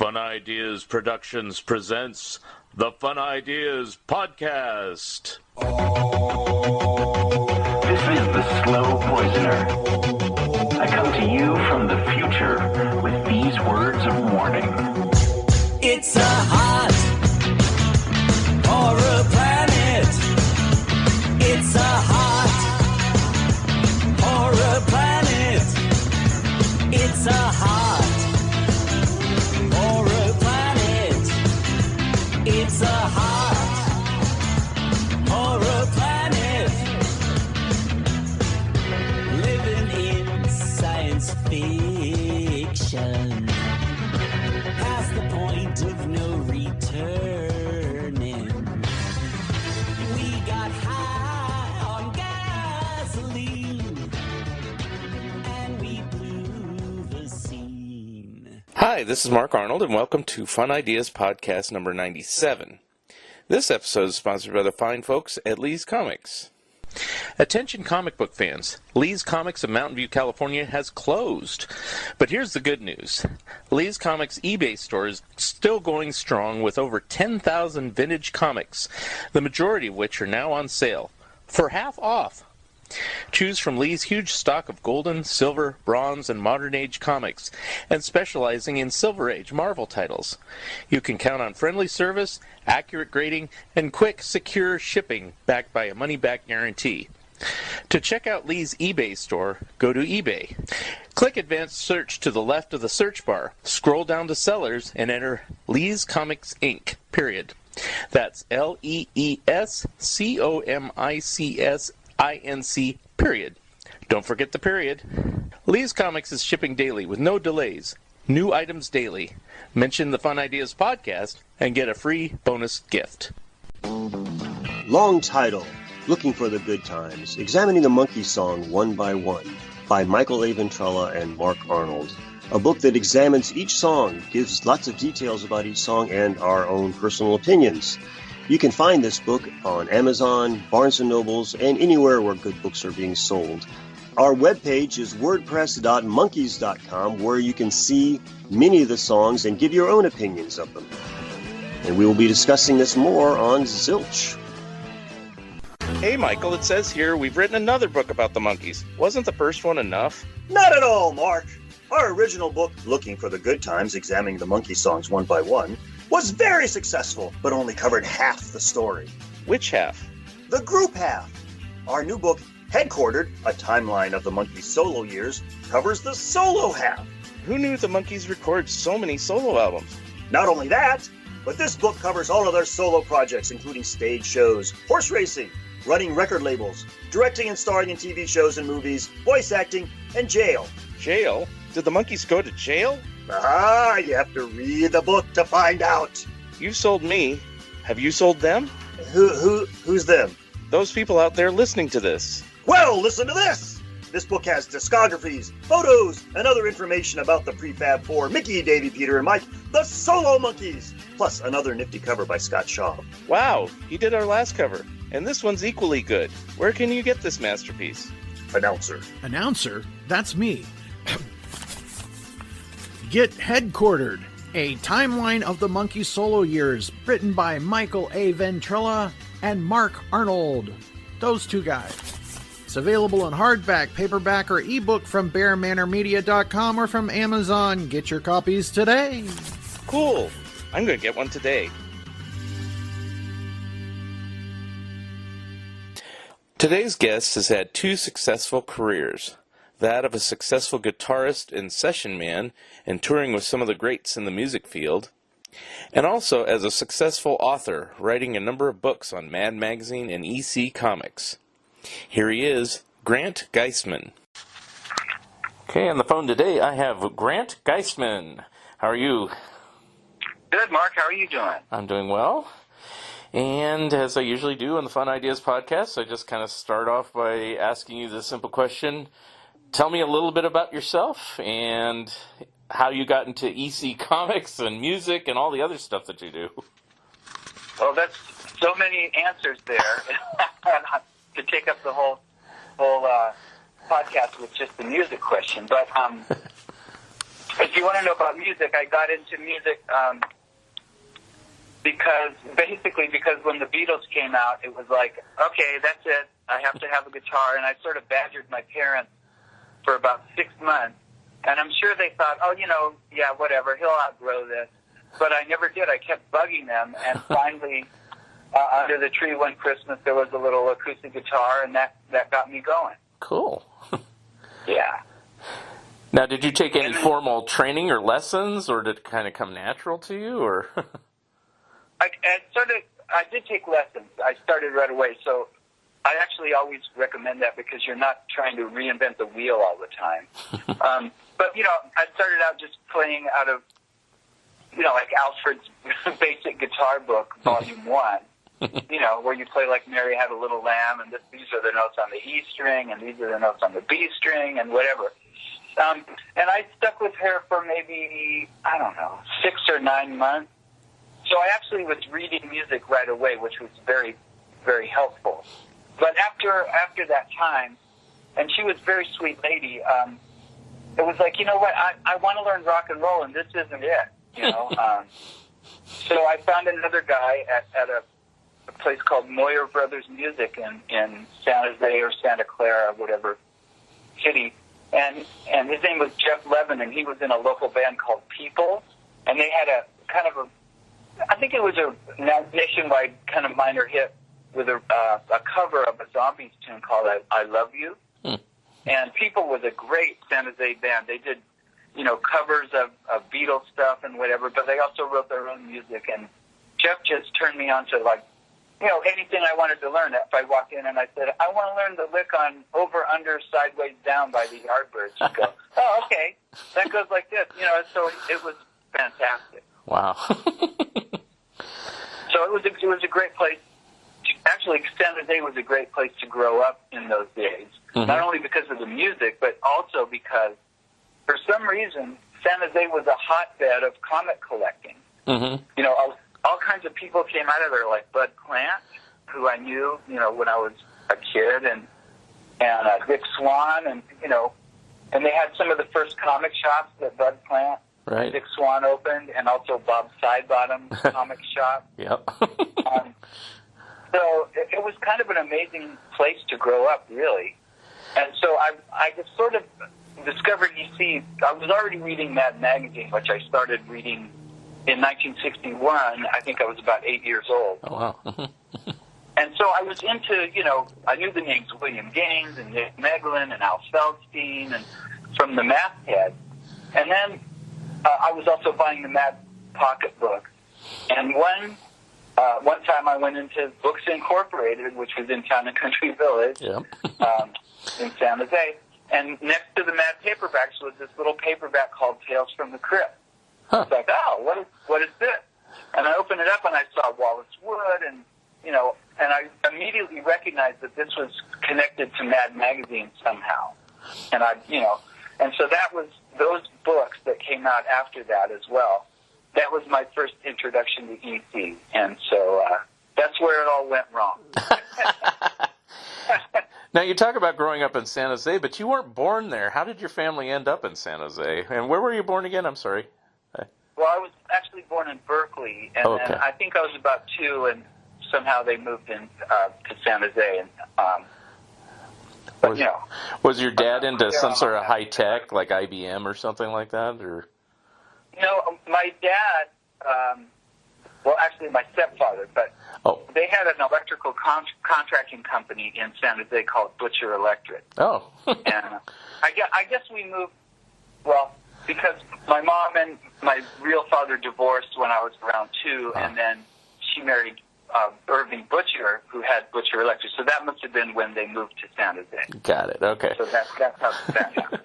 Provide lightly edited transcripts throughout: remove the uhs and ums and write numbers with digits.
Fun Ideas Productions presents the Fun Ideas Podcast. This is the Slow Poisoner. I come to you from the future with these words of warning. It's a hot horror planet. It's a hot horror planet. It's a hot horror planet. It's a hot horror planet. Living in science fiction. Past the point of no returning. We got high on gasoline. And we blew the scene. Hi, this is Mark Arnold, and welcome to Fun Ideas Podcast number 97. This episode is sponsored by the fine folks at Lee's Comics. Attention comic book fans, Lee's Comics of Mountain View, California has closed. But here's the good news. Lee's Comics eBay store is still going strong with over 10,000 vintage comics, the majority of which are now on sale for half off. Choose from Lee's huge stock of golden, silver, bronze, and modern age comics, and specializing in Silver Age Marvel titles. You can count on friendly service, accurate grading, and quick, secure shipping backed by a money-back guarantee. To check out Lee's eBay store, go to eBay. Click Advanced Search to the left of the search bar, scroll down to Sellers, and enter Lee's Comics Inc., period. That's LEESCOMICS INC, period. Don't forget the period. Lee's Comics is shipping daily with no delays. New items daily. Mention the Fun Ideas Podcast and get a free bonus gift. Long title, Looking for the Good Times, Examining the Monkey Song One by One, by Michael A. Ventrella and Mark Arnold. A book that examines each song, gives lots of details about each song, and our own personal opinions. You can find this book on Amazon, Barnes & Nobles, and anywhere where good books are being sold. Our webpage is wordpress.monkeys.com, where you can see many of the songs and give your own opinions of them. And we will be discussing this more on Zilch. Hey Michael, it says here we've written another book about the monkeys. Wasn't the first one enough? Not at all, Mark. Our original book, Looking for the Good Times, Examining the Monkey Songs One by One, was very successful, but only covered half the story. Which half? The group half. Our new book, Headquartered, A Timeline of the Monkeys' Solo Years, covers the solo half. Who knew the monkeys record so many solo albums? Not only that, but this book covers all of their solo projects, including stage shows, horse racing, running record labels, directing and starring in TV shows and movies, voice acting, and jail. Jail? Did the monkeys go to jail? You have to read the book to find out. You sold me. Have you sold them? Who's them? Those people out there listening to this. Well, listen to this. This book has discographies, photos, and other information about the prefab four, Mickey, Davey, Peter, and Mike, the Solo Monkeys, plus another nifty cover by Scott Shaw. Wow, he did our last cover. And this one's equally good. Where can you get this masterpiece? Announcer? That's me. Get Headquartered, a timeline of the monkey solo years, written by Michael A. Ventrella and Mark Arnold. Those two guys. It's available in hardback, paperback, or ebook from BearManorMedia.com or from Amazon. Get your copies today. Cool. I'm going to get one today. Today's guest has had two successful careers. That of a successful guitarist and session man and touring with some of the greats in the music field, and also as a successful author, writing a number of books on Mad Magazine and EC Comics. Here he is, Grant Geissman. Okay, on the phone today I have Grant Geissman. How are you? Good, Mark. How are you doing? I'm doing well. And as I usually do on the Fun Ideas Podcast, I just kind of start off by asking you the simple question. Tell me a little bit about yourself and how you got into EC Comics and music and all the other stuff that you do. Well, that's so many answers there to take up the whole podcast with just the music question. But as if you want to know about music, I got into music because when the Beatles came out, it was like, okay, that's it. I have to have a guitar. And I sort of badgered my parents for about 6 months. And I'm sure they thought, oh, yeah, whatever, he'll outgrow this. But I never did. I kept bugging them. And finally, under the tree one Christmas, there was a little acoustic guitar, and that got me going. Cool. Yeah. Now, did you take any formal training or lessons, or did it kind of come natural to you, or? I did take lessons. I started right away, so I actually always recommend that because you're not trying to reinvent the wheel all the time. But, I started out just playing out of, like Alfred's basic guitar book, Volume 1, where you play like Mary Had a Little Lamb, and these are the notes on the E string, and these are the notes on the B string, and whatever. And I stuck with her for maybe, 6 or 9 months. So I actually was reading music right away, which was very, very helpful. But after that time, and she was a very sweet lady, it was like, you know what, I want to learn rock and roll, and this isn't it, So I found another guy at a place called Moyer Brothers Music in San Jose or Santa Clara, whatever city. And his name was Jeff Levin, and he was in a local band called People, and they had a kind of I think it was a nationwide kind of minor hit with a cover of a Zombies tune called I Love You. And People was a great San Jose band. They did, covers of Beatles stuff and whatever, but they also wrote their own music. And Jeff just turned me on to, like, anything I wanted to learn. If I walked in and I said, I want to learn the lick on Over, Under, Sideways, Down by the Yardbirds, he'd go, oh, okay, that goes like this. So it was fantastic. Wow. So it was a great place. Actually, San Jose was a great place to grow up in those days. Mm-hmm. Not only because of the music, but also because, for some reason, San Jose was a hotbed of comic collecting. Mm-hmm. All kinds of people came out of there, like Bud Plant, who I knew, when I was a kid, and Dick Swan, and they had some of the first comic shops that Bud Plant, right, Dick Swan opened, and also Bob Sidebottom's comic shop. Yep. So it was kind of an amazing place to grow up, really. And so I just sort of discovered, I was already reading Mad Magazine, which I started reading in 1961. I think I was about 8 years old. Oh, wow. And so I was into, I knew the names William Gaines and Nick Meglin and Al Feldstein and from the Masthead. And then I was also buying the Mad Pocket book. And one time I went into Books Incorporated, which was in Town and Country Village, yep. In San Jose. And next to the Mad paperbacks was this little paperback called Tales from the Crypt. Huh. It's like, oh, what is this? And I opened it up and I saw Wallace Wood, and and I immediately recognized that this was connected to Mad Magazine somehow. And and so that was those books that came out after that as well. That was my first introduction to EC, and so that's where it all went wrong. Now, you talk about growing up in San Jose, but you weren't born there. How did your family end up in San Jose? And where were you born again? I'm sorry. Well, I was actually born in Berkeley, and then I think I was about 2, and somehow they moved in to San Jose. And was your dad into some sort of high tech, like IBM or something like that, or? My dad, actually my stepfather, but they had an electrical contracting company in San Jose called Butcher Electric. Oh. And I guess we moved, because my mom and my real father divorced when I was around 2, and then she married Irving Butcher, who had Butcher Electric. So that must have been when they moved to San Jose. Got it. Okay. So that's how that happened.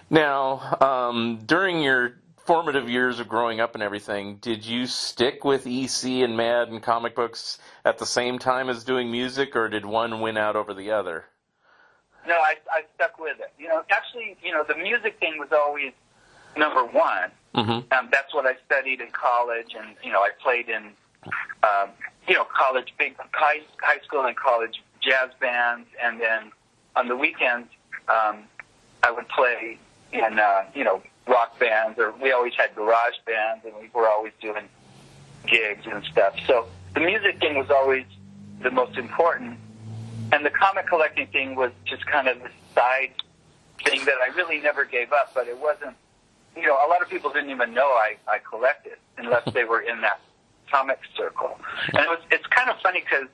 Now, during your formative years of growing up and everything, did you stick with EC and Mad and comic books at the same time as doing music, or did one win out over the other? No, I stuck with it. Actually, the music thing was always number one. Mm-hmm. That's what I studied in college, and I played in college, big high school and college jazz bands, and then on the weekends I would play in rock bands, or we always had garage bands, and we were always doing gigs and stuff. So the music thing was always the most important, and the comic collecting thing was just kind of this side thing that I really never gave up, but it wasn't, you know, a lot of people didn't even know I collected unless they were in that comic circle. And it's kind of funny because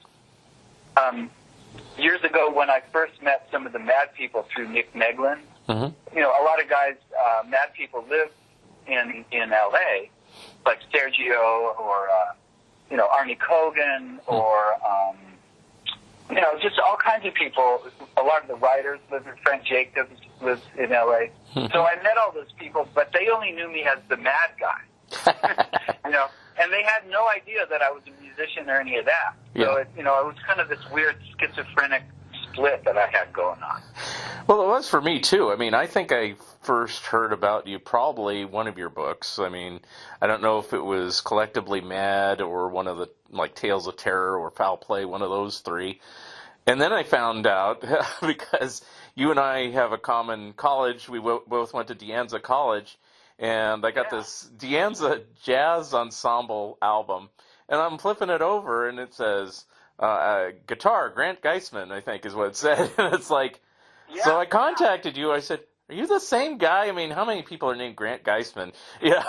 years ago when I first met some of the Mad people through Nick Meglin, you know, a lot of guys, Mad people live in L.A., like Sergio or, you know, Arnie Kogan or, you know, just all kinds of people. A lot of the writers live in, Frank Jacobs lives in L.A. So I met all those people, but they only knew me as the Mad guy, you know, and they had no idea that I was a musician or any of that. So, it, you know, it was kind of this weird schizophrenic split that I had going on. Well, it was for me, too. I mean, I think I first heard about you probably one of your books. I mean, I don't know if it was Collectively Mad or one of the, like, Tales of Terror or Foul Play, one of those three. And then I found out, because you and I have a common college, we both went to De Anza College, and I got this De Anza Jazz Ensemble album, and I'm flipping it over, and it says, guitar, Grant Geissman, I think is what it said. And it's like, so I contacted you. I said, are you the same guy? I mean, how many people are named Grant Geissman? Yeah.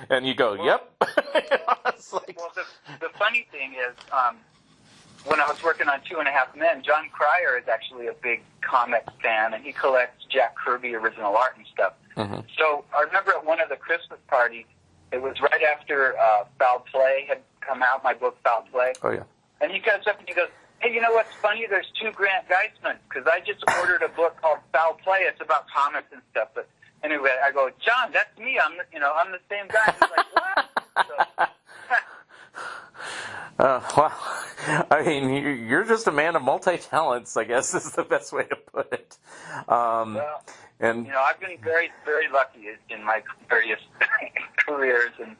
And you go, yep. It's like... Well, the funny thing is, when I was working on 2.5 Men, John Cryer is actually a big comic fan, and he collects Jack Kirby original art and stuff. So I remember at one of the Christmas parties, it was right after Foul Play had come out, my book Foul Play. Oh, yeah. And he comes up and he goes, hey, you know what's funny? There's 2 Grant Geissman, because I just ordered a book called Foul Play. It's about comics and stuff. But anyway, I go, John, that's me. I'm the same guy. He's like, what? So, well, I mean, you're just a man of multi-talents, I guess is the best way to put it. Well, and you know, I've been very, very lucky in my various careers, and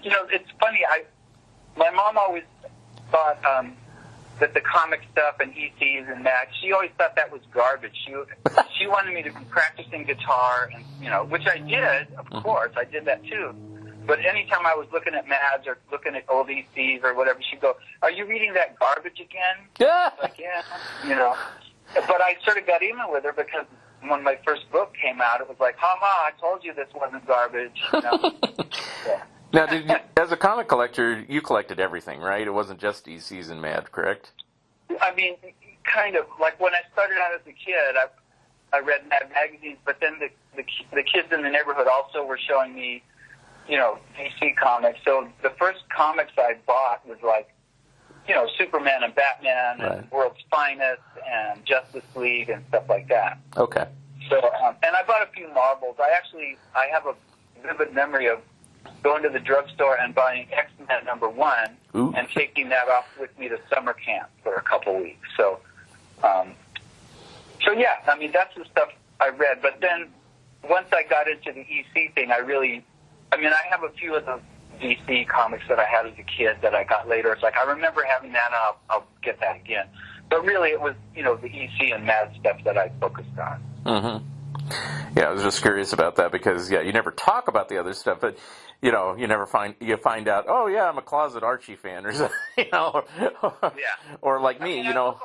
you know, it's funny. My mom always thought that the comic stuff and ECs and that, she always thought that was garbage. She wanted me to be practicing guitar, and you know, which I did, of course, I did that too. But anytime I was looking at Mads or looking at old ECs or whatever, she'd go, are you reading that garbage again? Yeah. Like, yeah, you know. But I sort of got even with her because when my first book came out, it was like, ha-ha, I told you this wasn't garbage. You know? Yeah. Now, as a comic collector, you collected everything, right? It wasn't just ECs and Mad, correct? I mean, kind of. Like when I started out as a kid, I read Mad magazines, but then the kids in the neighborhood also were showing me, you know, DC comics. So the first comics I bought was like, you know, Superman and Batman and World's Finest and Justice League and stuff like that. Okay. So, and I bought a few Marvels. I have a vivid memory of going to the drugstore and buying X-Men #1 and taking that off with me to summer camp for a couple weeks. So, yeah, I mean, that's the stuff I read. But then once I got into the EC thing, I have a few of the DC comics that I had as a kid that I got later. It's like, I remember having that, and I'll get that again. But really, it was, you know, the EC and Mad stuff that I focused on. Yeah, I was just curious about that because, yeah, you never talk about the other stuff, but, you know, you find out, oh, yeah, I'm a closet Archie fan, or something, you know, or like me, you know.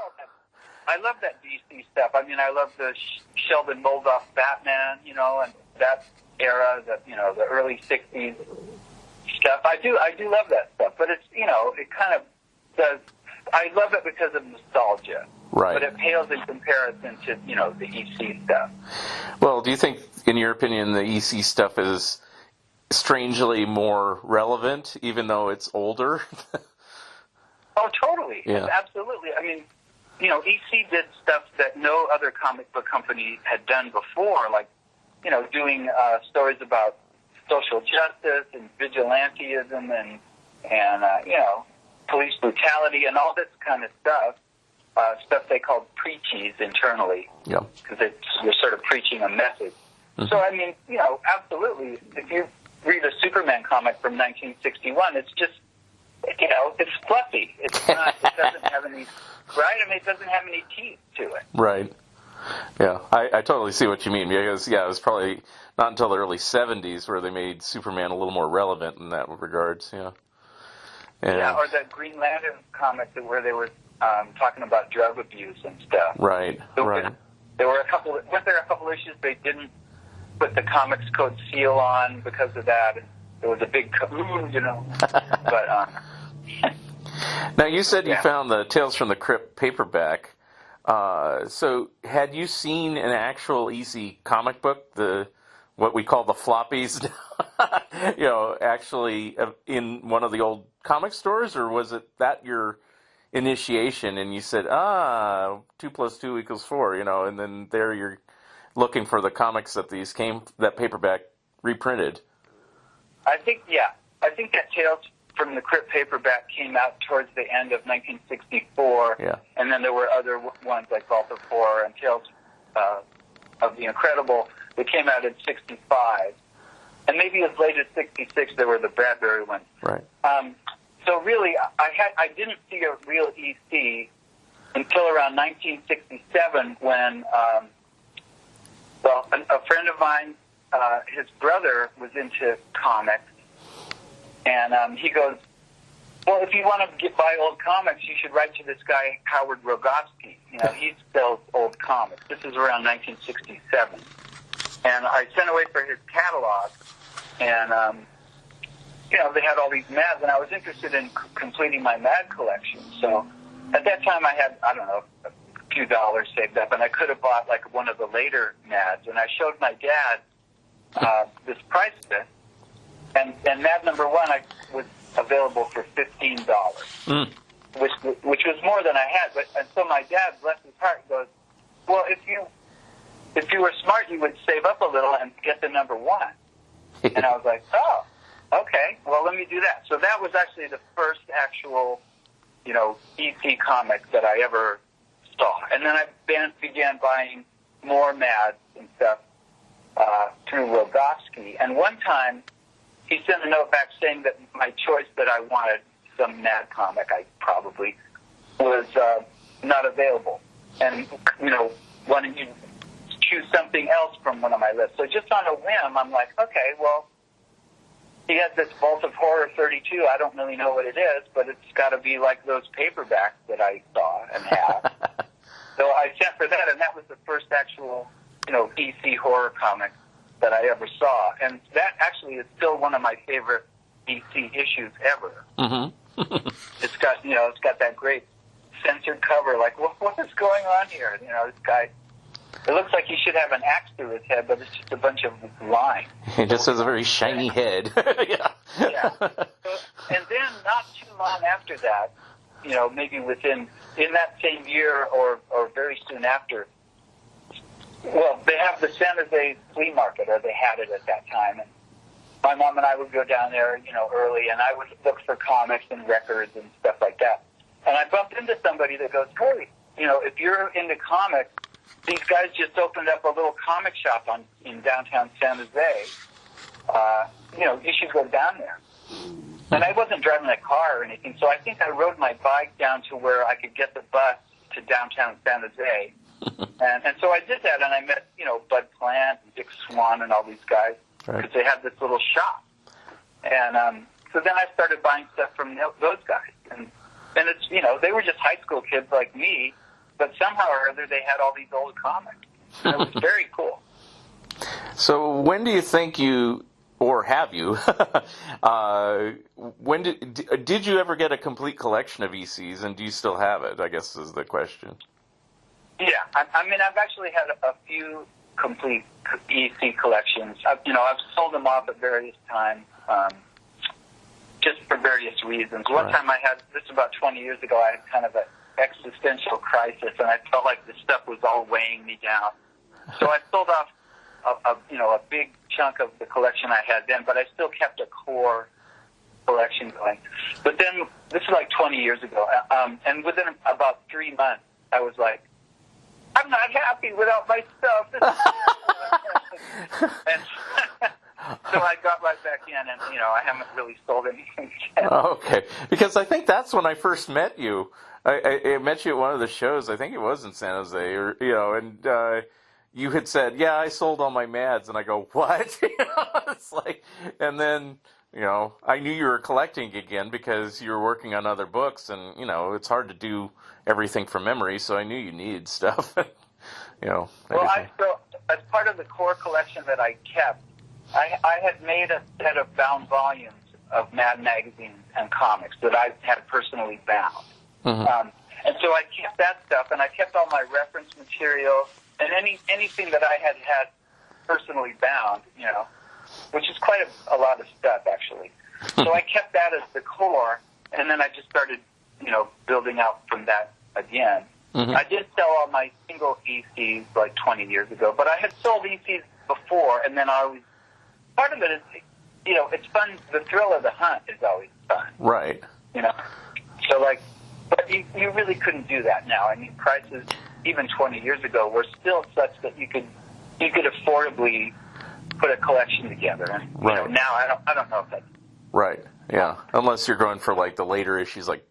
I love that DC stuff. I mean, I love the Sheldon Moldoff Batman, you know, and that era, you know, the early 60s stuff. I do love that stuff, but it's, you know, it kind of does. I love it because of nostalgia, right? But it pales in comparison to, you know, the EC stuff. Well, do you think, in your opinion, the EC stuff is strangely more relevant, even though it's older? Oh, totally. Yeah. Absolutely. I mean, you know, EC did stuff that no other comic book company had done before, like, you know, doing stories about social justice and vigilantism and you know, police brutality and all this kind of stuff. Stuff they called preachies internally. Yeah. Because you're sort of preaching a message. So, I mean, you know, absolutely. If you read a Superman comic from 1961, it's just, you know, it's fluffy. It's not, it doesn't have any, right? I mean, it doesn't have any teeth to it. Right. Yeah, I totally see what you mean because, yeah, it was probably not until the early 70s where they made Superman a little more relevant in that regards. Yeah. Yeah, or the Green Lantern comic where they were talking about drug abuse and stuff. Right. Right. There were a couple issues they didn't put the Comics Code seal on because of that. And there was a big kaboom, you know. But now you said you found the Tales from the Crypt paperback. So had you seen an actual EC comic book, what we call the floppies, you know, actually in one of the old comic stores, or was it that your initiation and you said, 2 + 2 = 4, you know, and then there you're looking for the comics that paperback reprinted? I think that Tales from the Crypt paperback came out towards the end of 1964, and then there were other ones like Vault of Horror and Tales of the Incredible that came out in 65, and maybe as late as 66 there were the Bradbury ones. Right. So really, I didn't see a real EC until around 1967 when, a friend of mine, his brother was into comics, and he goes, well, if you want to buy old comics, you should write to this guy, Howard Rogowski. You know, he sells old comics. This is around 1967. And I sent away for his catalog, and, you know, they had all these Mads, and I was interested in completing my Mad collection. So at that time I had, I don't know, a few dollars saved up, and I could have bought like one of the later Mads. And I showed my dad this price list, and Mad number 1 was available for $15, which was more than I had. And so my dad, bless his heart, goes, well, if you were smart, you would save up a little and get the number 1. And I was like, oh, okay, well, let me do that. So that was actually the first actual, you know, EC comic that I ever saw. And then I began buying more Mads and stuff through Rogowski. And one time, he sent a note back saying that my choice that I wanted, some Mad comic, was not available. And, you know, wanted you to choose something else from one of my lists. So just on a whim, I'm like, okay, well, he has this Vault of Horror 32. I don't really know what it is, but it's got to be like those paperbacks that I saw and have. So I sent for that, and that was the first actual, you know, EC horror comic that I ever saw. And that actually is still one of my favorite EC issues ever. Mm-hmm. It's got that great censored cover. Like, what is going on here? You know, this guy, it looks like he should have an axe through his head, but it's just a bunch of lines. He just has a very shiny head. Yeah. So, and then not too long after that, you know, maybe in that same year or very soon after, well, they have the San Jose flea market, or they had it at that time. And my mom and I would go down there, you know, early, and I would look for comics and records and stuff like that. And I bumped into somebody that goes, hey, you know, if you're into comics, these guys just opened up a little comic shop in downtown San Jose. You know, you should go down there. And I wasn't driving a car or anything, so I think I rode my bike down to where I could get the bus to downtown San Jose. And so I did that, and I met, you know, Bud Plant and Dick Swan and all these guys, because they had this little shop. And so then I started buying stuff from those guys. And it's, you know, they were just high school kids like me, but somehow or other they had all these old comics. And it was very cool. So when do you think or have you, when did you ever get a complete collection of ECs, and do you still have it, I guess is the question. Yeah, I mean, I've actually had a few complete EC collections. I've sold them off at various times, just for various reasons. One time this was about 20 years ago, I had kind of an existential crisis, and I felt like the stuff was all weighing me down. So I sold off a big chunk of the collection I had then, but I still kept a core collection going. But then, this is like 20 years ago, and within about 3 months, I was like, I'm not happy without my stuff. And so I got right back in, and, you know, I haven't really sold anything yet. Okay, because I think that's when I first met you. I met you at one of the shows. I think it was in San Jose, or, you know, and you had said, yeah, I sold all my Mads, and I go, what? It's like, and then, I knew you were collecting again because you were working on other books, and, it's hard to do everything from memory, so I knew you needed stuff. Well, so as part of the core collection that I kept, I had made a set of bound volumes of Mad magazines and comics that I had personally bound. Mm-hmm. And so I kept that stuff, and I kept all my reference material and anything that I had personally bound, which is quite a lot of stuff, actually. So I kept that as the core, and then I just started, building out from that again. Mm-hmm. I did sell all my single ECs like 20 years ago, but I had sold ECs before, and then part of it is, it's fun. The thrill of the hunt is always fun. Right. So but you really couldn't do that now. I mean, prices even 20 years ago were still such that you could affordably put a collection together. And right. Now I don't know if that's right. Yeah, unless you're going for like the later issues, like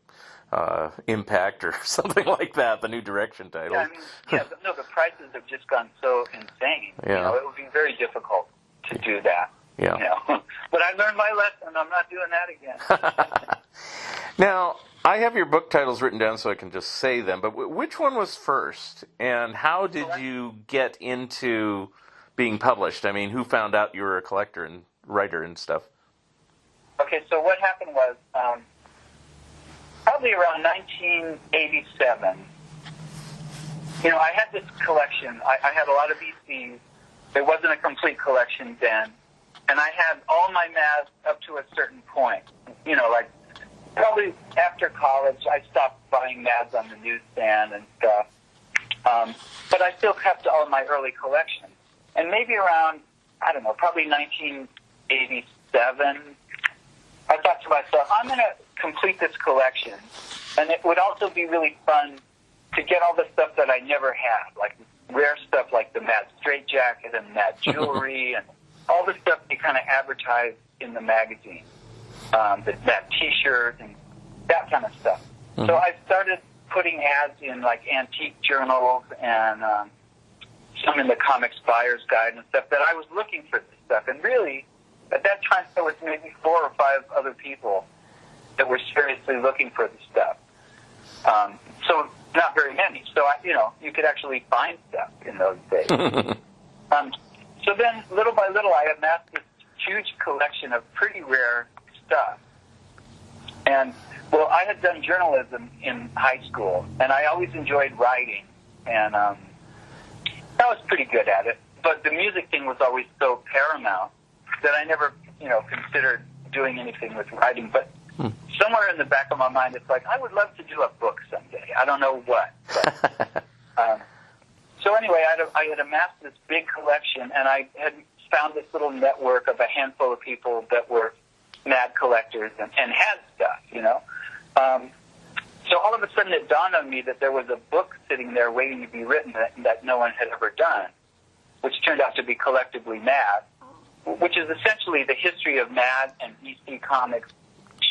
Impact or something like that, the New Direction title. Yeah, the prices have just gone so insane. Yeah. It would be very difficult to do that. Yeah. But I learned my lesson. I'm not doing that again. Now, I have your book titles written down so I can just say them, but which one was first, and how did you get into being published? I mean, who found out you were a collector and writer and stuff? Okay, so what happened was, probably around 1987, I had this collection. I had a lot of ECs. There wasn't a complete collection then. And I had all my Mads up to a certain point. Probably after college, I stopped buying Mads on the newsstand and stuff. But I still kept all my early collection. And maybe around, I don't know, probably 1987, I thought to myself, I'm going to complete this collection. And it would also be really fun to get all the stuff that I never had, like rare stuff like the Mad straitjacket and Mad jewelry and all the stuff they kind of advertise in the magazine, that T-shirt and that kind of stuff. Mm-hmm. So I started putting ads in like antique journals and some in the Comics Buyer's Guide and stuff that I was looking for this stuff. And really, at that time, there was maybe 4 or 5 other people that were seriously looking for the stuff. So not very many. So you could actually find stuff in those days. So then, little by little, I amassed this huge collection of pretty rare stuff. And, well, I had done journalism in high school, and I always enjoyed writing, and I was pretty good at it. But the music thing was always so paramount that I never, considered doing anything with writing. But somewhere in the back of my mind, it's like, I would love to do a book someday. I don't know what. But, so anyway, I had amassed this big collection, and I had found this little network of a handful of people that were Mad collectors and had stuff, So all of a sudden it dawned on me that there was a book sitting there waiting to be written that no one had ever done, which turned out to be Collectively Mad, which is essentially the history of Mad and EC Comics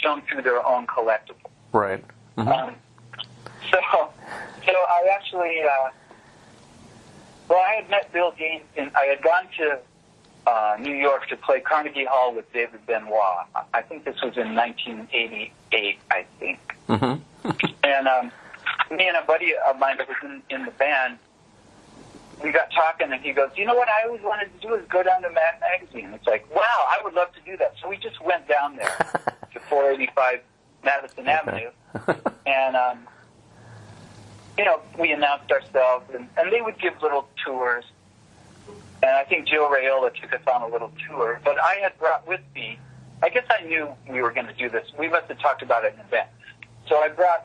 shown through their own collectible. Right. Mm-hmm. So I actually... I had met Bill Gaines, and I had gone to New York to play Carnegie Hall with David Benoit. I think this was in 1988, I think. Mm-hmm. And me and a buddy of mine that was in the band, we got talking, and he goes, you know what I always wanted to do is go down to Mad Magazine. It's like, wow, I would love to do that. So we just went down there to 485 Madison Avenue, and... we announced ourselves, and they would give little tours. And I think Joe Raiola took us on a little tour. But I had brought with me, I guess I knew we were going to do this. We must have talked about it in advance. So I brought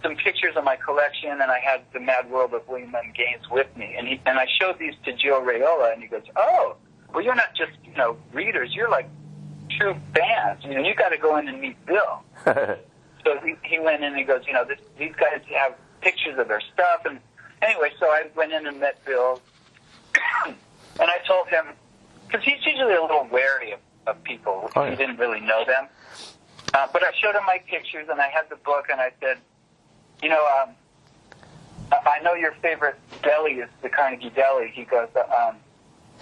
some pictures of my collection, and I had the Mad World of William M. Gaines with me. And I showed these to Joe Raiola, and he goes, oh, well, you're not just, readers. You're like true fans. You got to go in and meet Bill. So he went in and he goes, these guys have pictures of their stuff. And anyway, so I went in and met Bill, and I told him, because he's usually a little wary of people if he didn't really know them. But I showed him my pictures, and I had the book, and I said, I know your favorite deli is the Carnegie Deli. He goes,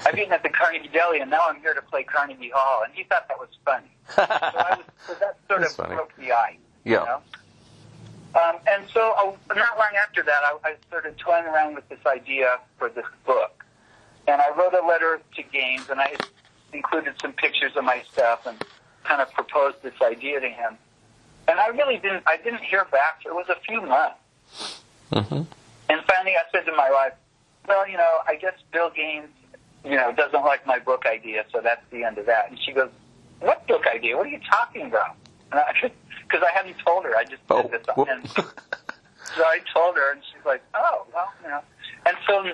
I've eaten at the Carnegie Deli, and now I'm here to play Carnegie Hall. And he thought that was funny. So that sort of broke the ice. Yeah. You know? And so not long after that, I started toying around with this idea for this book. And I wrote a letter to Gaines, and I included some pictures of my stuff and kind of proposed this idea to him. And I didn't hear back. It was a few months. Mm-hmm. And finally I said to my wife, well, I guess Bill Gaines, doesn't like my book idea, so that's the end of that. And she goes, what book idea? What are you talking about? Because I hadn't told her. I just did this. And so I told her, and she's like, oh, well, And so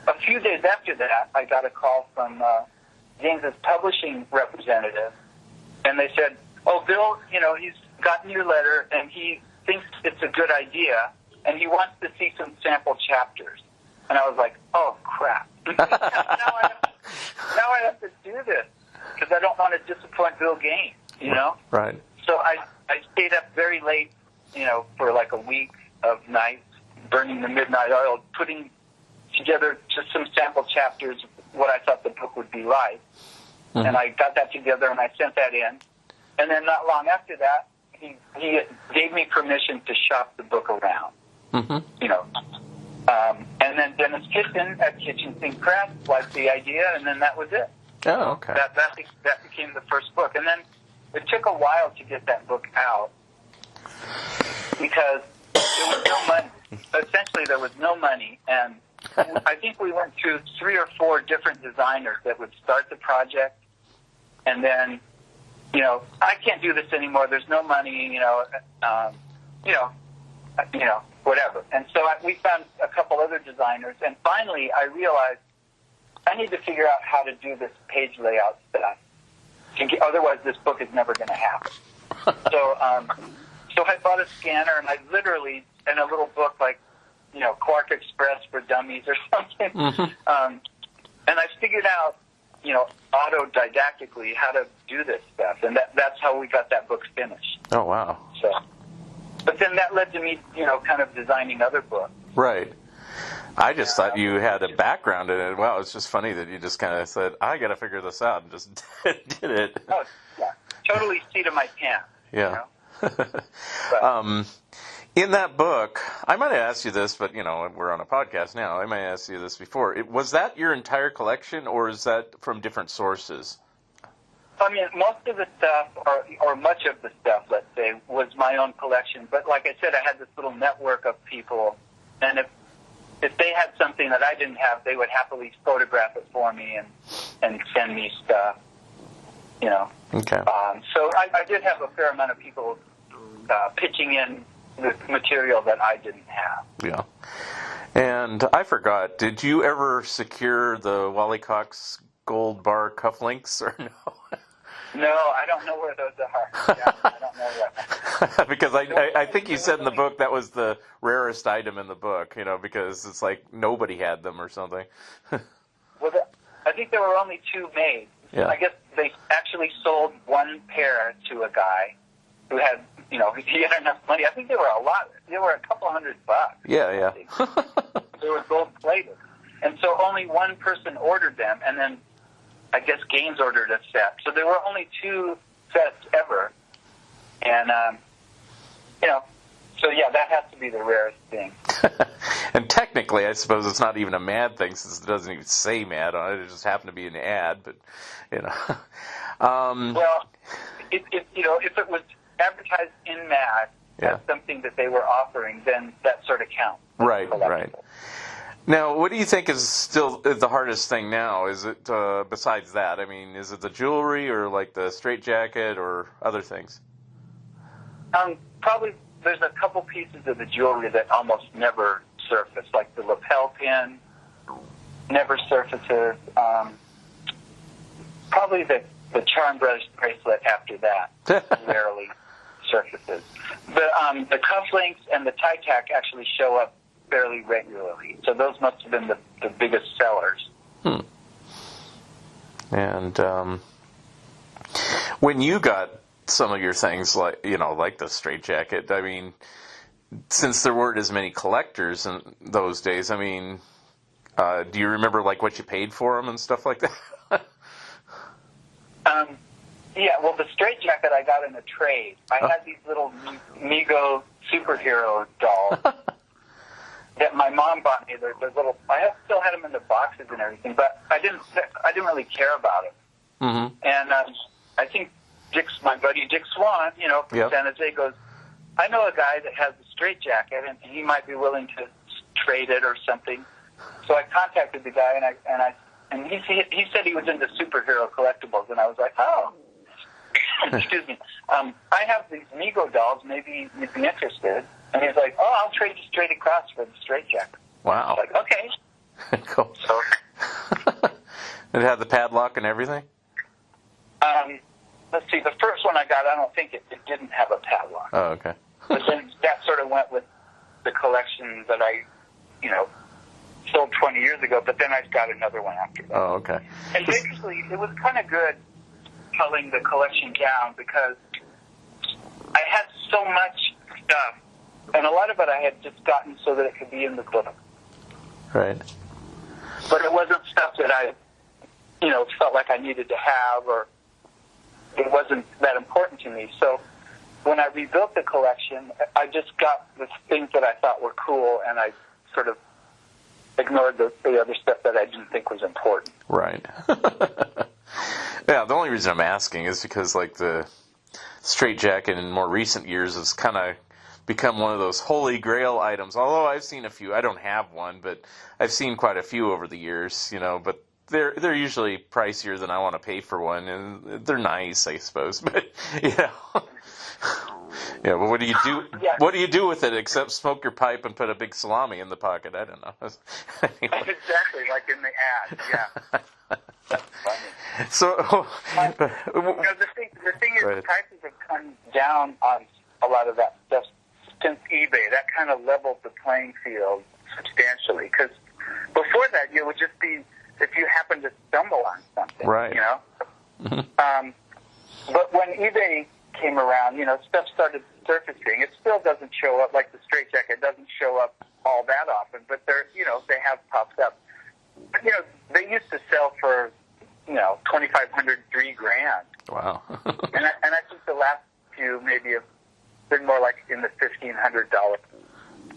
a few days after that, I got a call from Gaines's publishing representative, and they said, oh, Bill, he's gotten your letter, and he thinks it's a good idea, and he wants to see some sample chapters. And I was like, oh, crap. now I have to do this, because I don't want to disappoint Bill Gaines, Right. So I stayed up very late, for like a week of nights, burning the midnight oil, putting together just some sample chapters, what I thought the book would be like. Mm-hmm. And I got that together, and I sent that in. And then not long after that, he gave me permission to shop the book around. Mm-hmm. And then Dennis Kitchen at Kitchen Sink Crafts liked the idea, and then that was it. Oh, okay. That became the first book. And then it took a while to get that book out because there was no money. Essentially, there was no money, and I think we went through 3 or 4 different designers that would start the project, and then, I can't do this anymore. There's no money, whatever. And so we found a couple other designers, and finally I realized I need to figure out how to do this page layout stuff. Otherwise, this book is never going to happen. So I bought a scanner, and I literally, in a little book like, Quark Express for Dummies or something, Mm-hmm. And I figured out, autodidactically how to do this stuff, and that's how we got that book finished. Oh, wow. So, but then that led to me, kind of designing other books. Right. I just thought you had a background in it. Wow, it's just funny that you just kind of said, I got to figure this out, and just did it. Oh, yeah. Totally seat of my pants. Yeah. In that book, I might have asked you this, but, we're on a podcast now. I might have asked you this before. Was that your entire collection, or is that from different sources? I mean, most of the stuff, or much of the stuff, let's say, was my own collection. But like I said, I had this little network of people, and if they had something that I didn't have, they would happily photograph it for me and send me stuff, Okay. So I did have a fair amount of people pitching in the material that I didn't have. Yeah. And I forgot, did you ever secure the Wally Cox gold bar cufflinks, or no? No, I don't know where those are. Yeah, I don't know that. Because I think you said in the book that was the rarest item in the book, because it's like nobody had them or something. Well, I think there were only 2 made. Yeah. I guess they actually sold 1 pair to a guy who had, he had enough money. I think they were a lot. They were a couple $100. Yeah. They were gold plated. And so only 1 person ordered them, and then I guess Gaines ordered a set. So there were only 2 sets ever. And, so yeah, that has to be the rarest thing. And technically, I suppose it's not even a Mad thing, since it doesn't even say Mad on it. It just happened to be an ad, but, Well, if it was advertised in Mad as something that they were offering, then that sort of counts. Right. Now, what do you think is still the hardest thing now? Is it, besides that, I mean, is it the jewelry or like the straitjacket or other things? Probably there's a couple pieces of the jewelry that almost never surface, like the lapel pin never surfaces. Probably the charm bracelet after that rarely surfaces. The cufflinks and the tie tack actually show up fairly regularly. So those must have been the biggest sellers. And when you got some of your things, like like the straitjacket, I mean, since there weren't as many collectors in those days, I mean, do you remember like what you paid for them and stuff like that? Yeah, well, the straitjacket I got in a trade. I had these little Mego superhero dolls that my mom bought me. They're little. Still had them in the boxes and everything, but I didn't really care about it. Mm-hmm. And I think my buddy Dick Swan, from San Jose, goes, I know a guy that has a straitjacket, and he might be willing to trade it or something. So I contacted the guy, and he said he was into superhero collectibles, and I was like, oh. Excuse me. I have these Mego dolls. Maybe you'd be interested. And he's like, oh, I'll trade you straight across for the straitjacket. Wow. I was like, okay. Cool. So, it had the padlock and everything? Let's see. The first one I got, I don't think it didn't have a padlock. Oh, okay. But then that sort of went with the collection that I, sold 20 years ago. But then I got another one after that. Oh, okay. And basically, it was kind of good culling the collection down because I had so much stuff, and a lot of it I had just gotten so that it could be in the book. Right. But it wasn't stuff that I, felt like I needed to have, or it wasn't that important to me. So when I rebuilt the collection, I just got the things that I thought were cool, and I sort of ignored the other stuff that I didn't think was important. Right. Yeah, the only reason I'm asking is because, like, the straitjacket in more recent years has kind of become one of those holy grail items. Although I've seen a few. I don't have one, but I've seen quite a few over the years, but they're usually pricier than I want to pay for one, and they're nice, I suppose. But, yeah, but what do you do? Yeah. What do you do with it except smoke your pipe and put a big salami in the pocket? I don't know. Anyway. Exactly, like in the ad, yeah. So, the thing is, the prices have come down on a lot of that stuff since eBay. That kind of leveled the playing field substantially. Because before that, it would just be if you happen to stumble on something, right? Mm-hmm. But when eBay came around, stuff started surfacing. It still doesn't show up like the straitjacket doesn't show up all that often, but they have popped up. But they used to sell for $2,500, $3,000. Wow. and I think the last few maybe have been more like in the $1,500,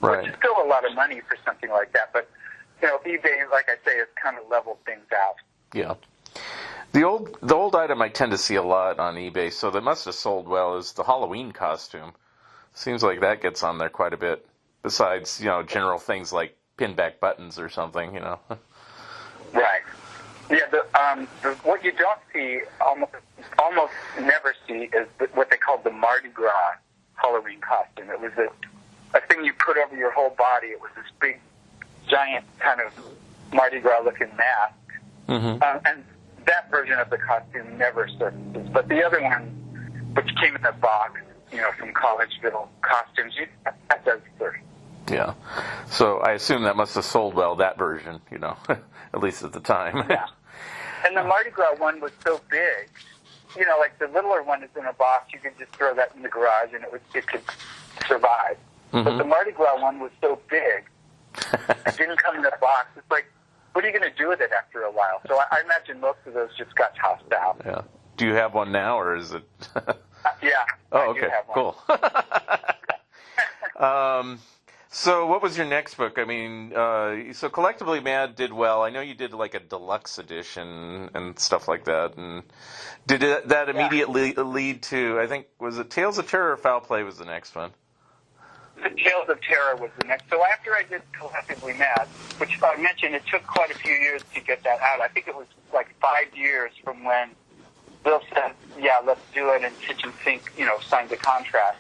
right? Which is still a lot of money for something like that. But eBay, like I say, has kind of leveled things out. Yeah. The old item I tend to see a lot on eBay, so that must have sold well, is the Halloween costume. Seems like that gets on there quite a bit. Besides, general things like pinback buttons or something, Right. Yeah. What you don't see, almost never see, is what they call the Mardi Gras Halloween costume. It was a thing you put over your whole body. It was this big, giant kind of Mardi Gras looking mask. Mm-hmm. And that version of the costume never surfaces. But the other one, which came in a box, from Collegeville Costumes, that does surface. Yeah. So I assume that must have sold well, that version, at least at the time. Yeah. And the Mardi Gras one was so big, like the littler one is in a box, you could just throw that in the garage and it could survive. Mm-hmm. But the Mardi Gras one was so big, it didn't come in a box. It's like, what are you going to do with it after a while? So I imagine most of those just got tossed out. Yeah. Do you have one now, or is it? Yeah. Oh, okay. Cool. So what was your next book? I mean, so Collectively Mad did well. I know you did like a deluxe edition and stuff like that. And did that immediately lead to, I think, was it Tales of Terror or Foul Play was the next one? The Tales of Terror was the next. So after I did Collectively Mad, which I mentioned, it took quite a few years to get that out. I think it was like 5 years from when Bill said, yeah, let's do it, and Kitchen Sink, signed the contract.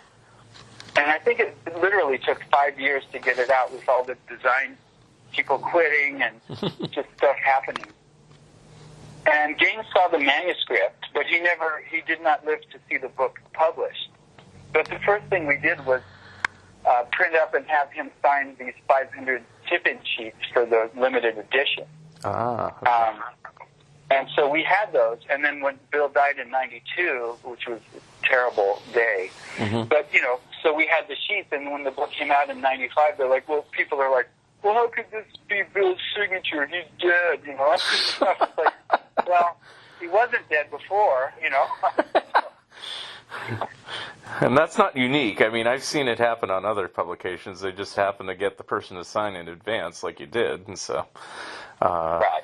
And I think it literally took 5 years to get it out with all the design people quitting and just stuff happening. And James saw the manuscript, but he did not live to see the book published. But the first thing we did was print up and have him sign these 500 tip-in sheets for the limited edition. Ah. Okay. And so we had those. And then when Bill died in '92, which was terrible day. But, so we had the sheets, and when the book came out in 95, they're like, well, people are like, well, how could this be Bill's signature? He's dead, I was like, well, he wasn't dead before, And that's not unique. I mean, I've seen it happen on other publications. They just happen to get the person to sign in advance, like you did, and so. Right.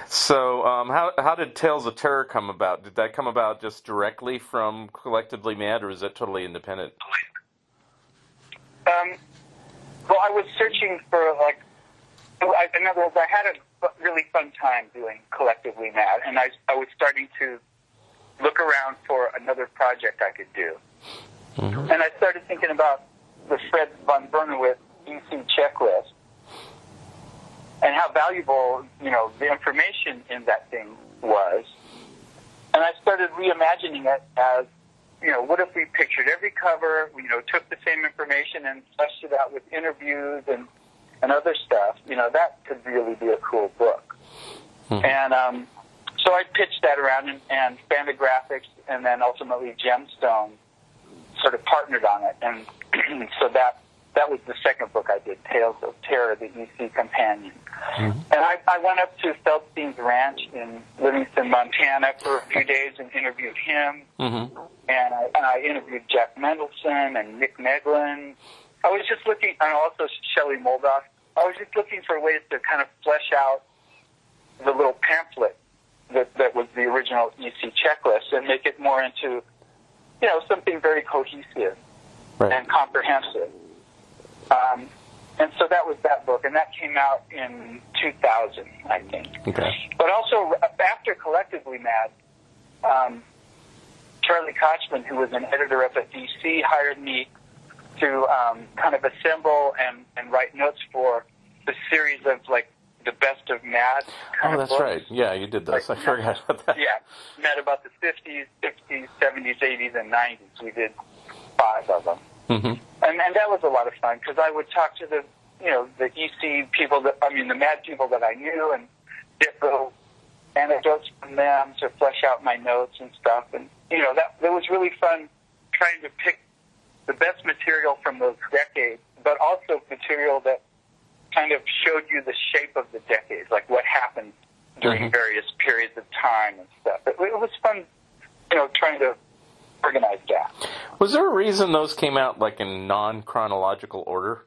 So, how did Tales of Terror come about? Did that come about just directly from Collectively Mad, or is that totally independent? Well, I was searching for, in other words, I had a really fun time doing Collectively Mad, and I was starting to look around for another project I could do. And I started thinking about the Fred von Bernowitz EC checklist and how valuable, the information in that thing was. And I started reimagining it as, what if we pictured every cover, took the same information and fleshed it out with interviews and other stuff. That could really be a cool book. And so I pitched that around, and Fantagraphics and then ultimately Gemstone sort of partnered on it. And so that was the second book I did, Tales of Terror, the EC Companion. And I went up to Feldstein's Ranch in Livingston, Montana for a few days and interviewed him. And I interviewed Jack Mendelsohn and Nick Meglin. I was just looking, and also Shelley Moldoff. I was just looking for ways to kind of flesh out the little pamphlet that was the original EC checklist and make it more into, something very cohesive and comprehensive. And so that was that book, and that came out in 2000, I think. Okay. But also, after Collectively Mad, Charlie Kochman, who was an editor up at DC, hired me to kind of assemble and write notes for the series of, the Best of Mad kind of that's books. Right. Yeah, you did those. I forgot about that. Yeah, Mad about the 50s, 60s, 70s, 80s, and 90s. We did 5 of them. And that was a lot of fun because I would talk to the EC people the Mad people that I knew and get little anecdotes from them to flesh out my notes and stuff. And, that was really fun trying to pick the best material from those decades, but also material that kind of showed you the shape of the decades, like what happened during various periods of time and stuff. It was fun, trying to organize that. Was there a reason those came out in non-chronological order?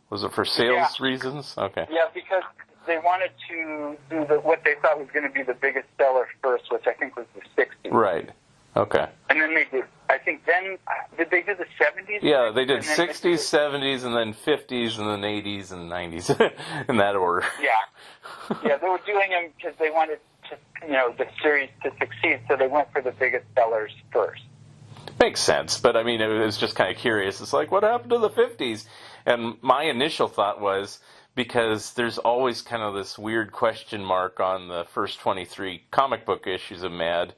Was it for sales reasons? Okay. Yeah, because they wanted to do what they thought was going to be the biggest seller first, which I think was the 60s. Right. Okay. And then they did, I think did they do the 70s? Yeah, they did 60s, 70s, and then 50s, and then 80s, and 90s, in that order. Yeah. Yeah, they were doing them because they wanted to, the series to succeed, so they went for the biggest sellers first. Makes sense, but it was just kind of curious. It's like, what happened to the 50s? And my initial thought was, because there's always kind of this weird question mark on the first 23 comic book issues of Mad,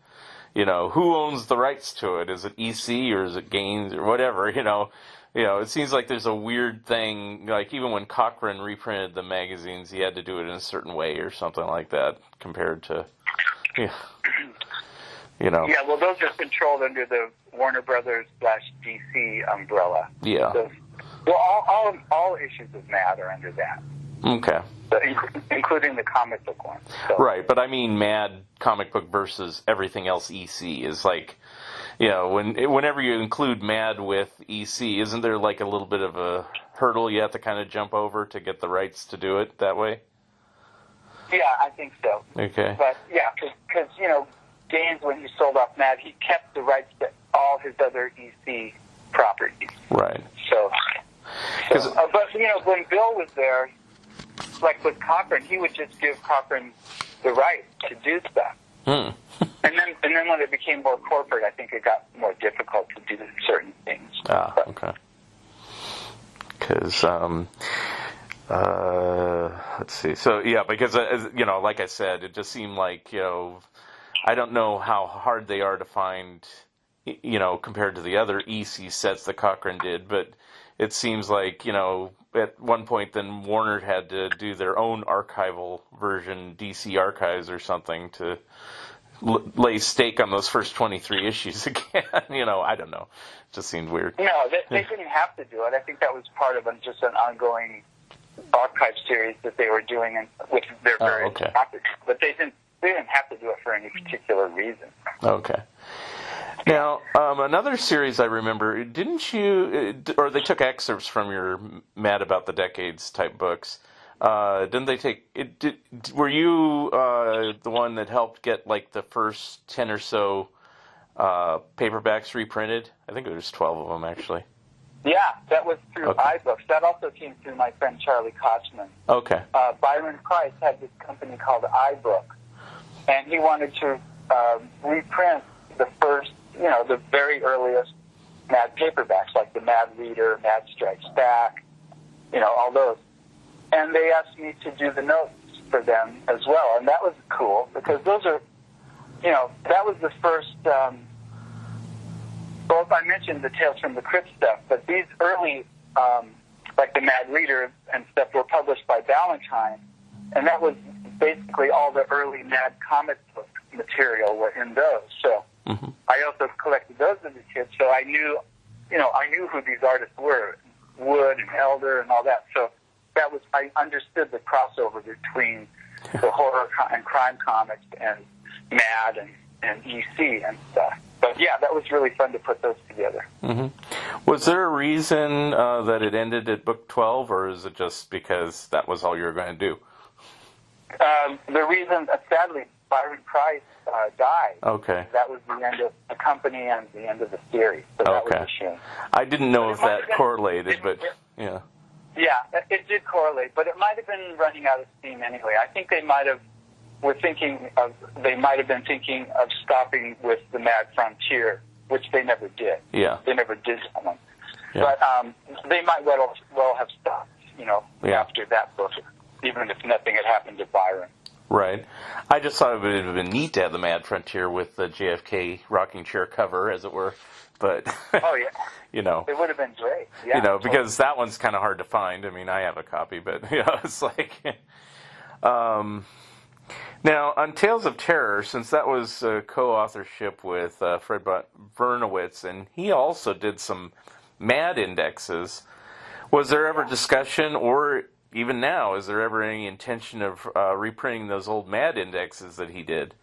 who owns the rights to it? Is it EC or is it Gaines or whatever? It seems like there's a weird thing. Like even when Cochran reprinted the magazines, he had to do it in a certain way or something like that. Compared to, Yeah, well, those are controlled under the Warner Brothers /DC umbrella. Yeah. So, well, all issues of Mad are under that. Okay. So, including the comic book one. So. Right, but Mad comic book versus everything else EC is like, whenever you include Mad with EC, isn't there a little bit of a hurdle you have to kind of jump over to get the rights to do it that way? Yeah, I think so. Okay. But yeah, because Gaines, when he sold off Mad, he kept the rights to all his other EC properties. Right. So but when Bill was there, like with Cochran, he would just give Cochran the right to do stuff. And then when it became more corporate, I think it got more difficult to do certain things. Okay. Because let's see. So yeah, because like I said, it just seemed like I don't know how hard they are to find, compared to the other EC sets that Cochran did, but it seems like, at one point then Warner had to do their own archival version, DC Archives or something, to lay stake on those first 23 issues again. I don't know. It just seemed weird. No, they didn't have to do it. I think that was part of just an ongoing archive series that they were doing with their various topics. But they didn't have to do it for any particular reason. Okay. Now, another series I remember, didn't you, or they took excerpts from your Mad About the Decades type books. Didn't they take, were you the one that helped get like the first 10 or so paperbacks reprinted? I think it was 12 of them actually. Yeah, that was through iBooks. That also came through my friend Charlie Kochman. Okay. Byron Price had this company called iBook, and he wanted to reprint the first, the very earliest Mad paperbacks, like the Mad Reader, Mad Strikes Back, all those. And they asked me to do the notes for them as well, and that was cool because those are, that was the first. Both I mentioned the Tales from the Crypt stuff, but these early, like the Mad Reader and stuff, were published by Ballantine, and that was basically all the early Mad comic book material were in those. So I also collected those as a kid, so I knew, I knew who these artists were, Wood and Elder and all that. So I understood the crossover between the horror and crime comics and Mad and EC and stuff. But yeah, that was really fun to put those together. Was there a reason that it ended at book 12, or is it just because that was all you were going to do? The reason, sadly, Byron Price died. Okay. That was the end of the company and the end of the series. So that was a shame. I didn't know if that correlated, but yeah. Yeah, it did correlate, but it might have been running out of steam anyway. I think they might have been thinking of stopping with the Mad Frontier, which they never did. Yeah. They never did that one. Yeah. But they might well have stopped, after that book, even if nothing had happened to Byron. Right. I just thought it would have been neat to have the Mad Frontier with the JFK rocking chair cover, as it were. But oh yeah, it would have been great. Yeah, because that one's kind of hard to find. I mean, I have a copy, but it's like. Now, on Tales of Terror, since that was co-authorship with Fred Vernowitz, and he also did some Mad indexes, was there ever discussion, or even now, is there ever any intention of reprinting those old Mad indexes that he did?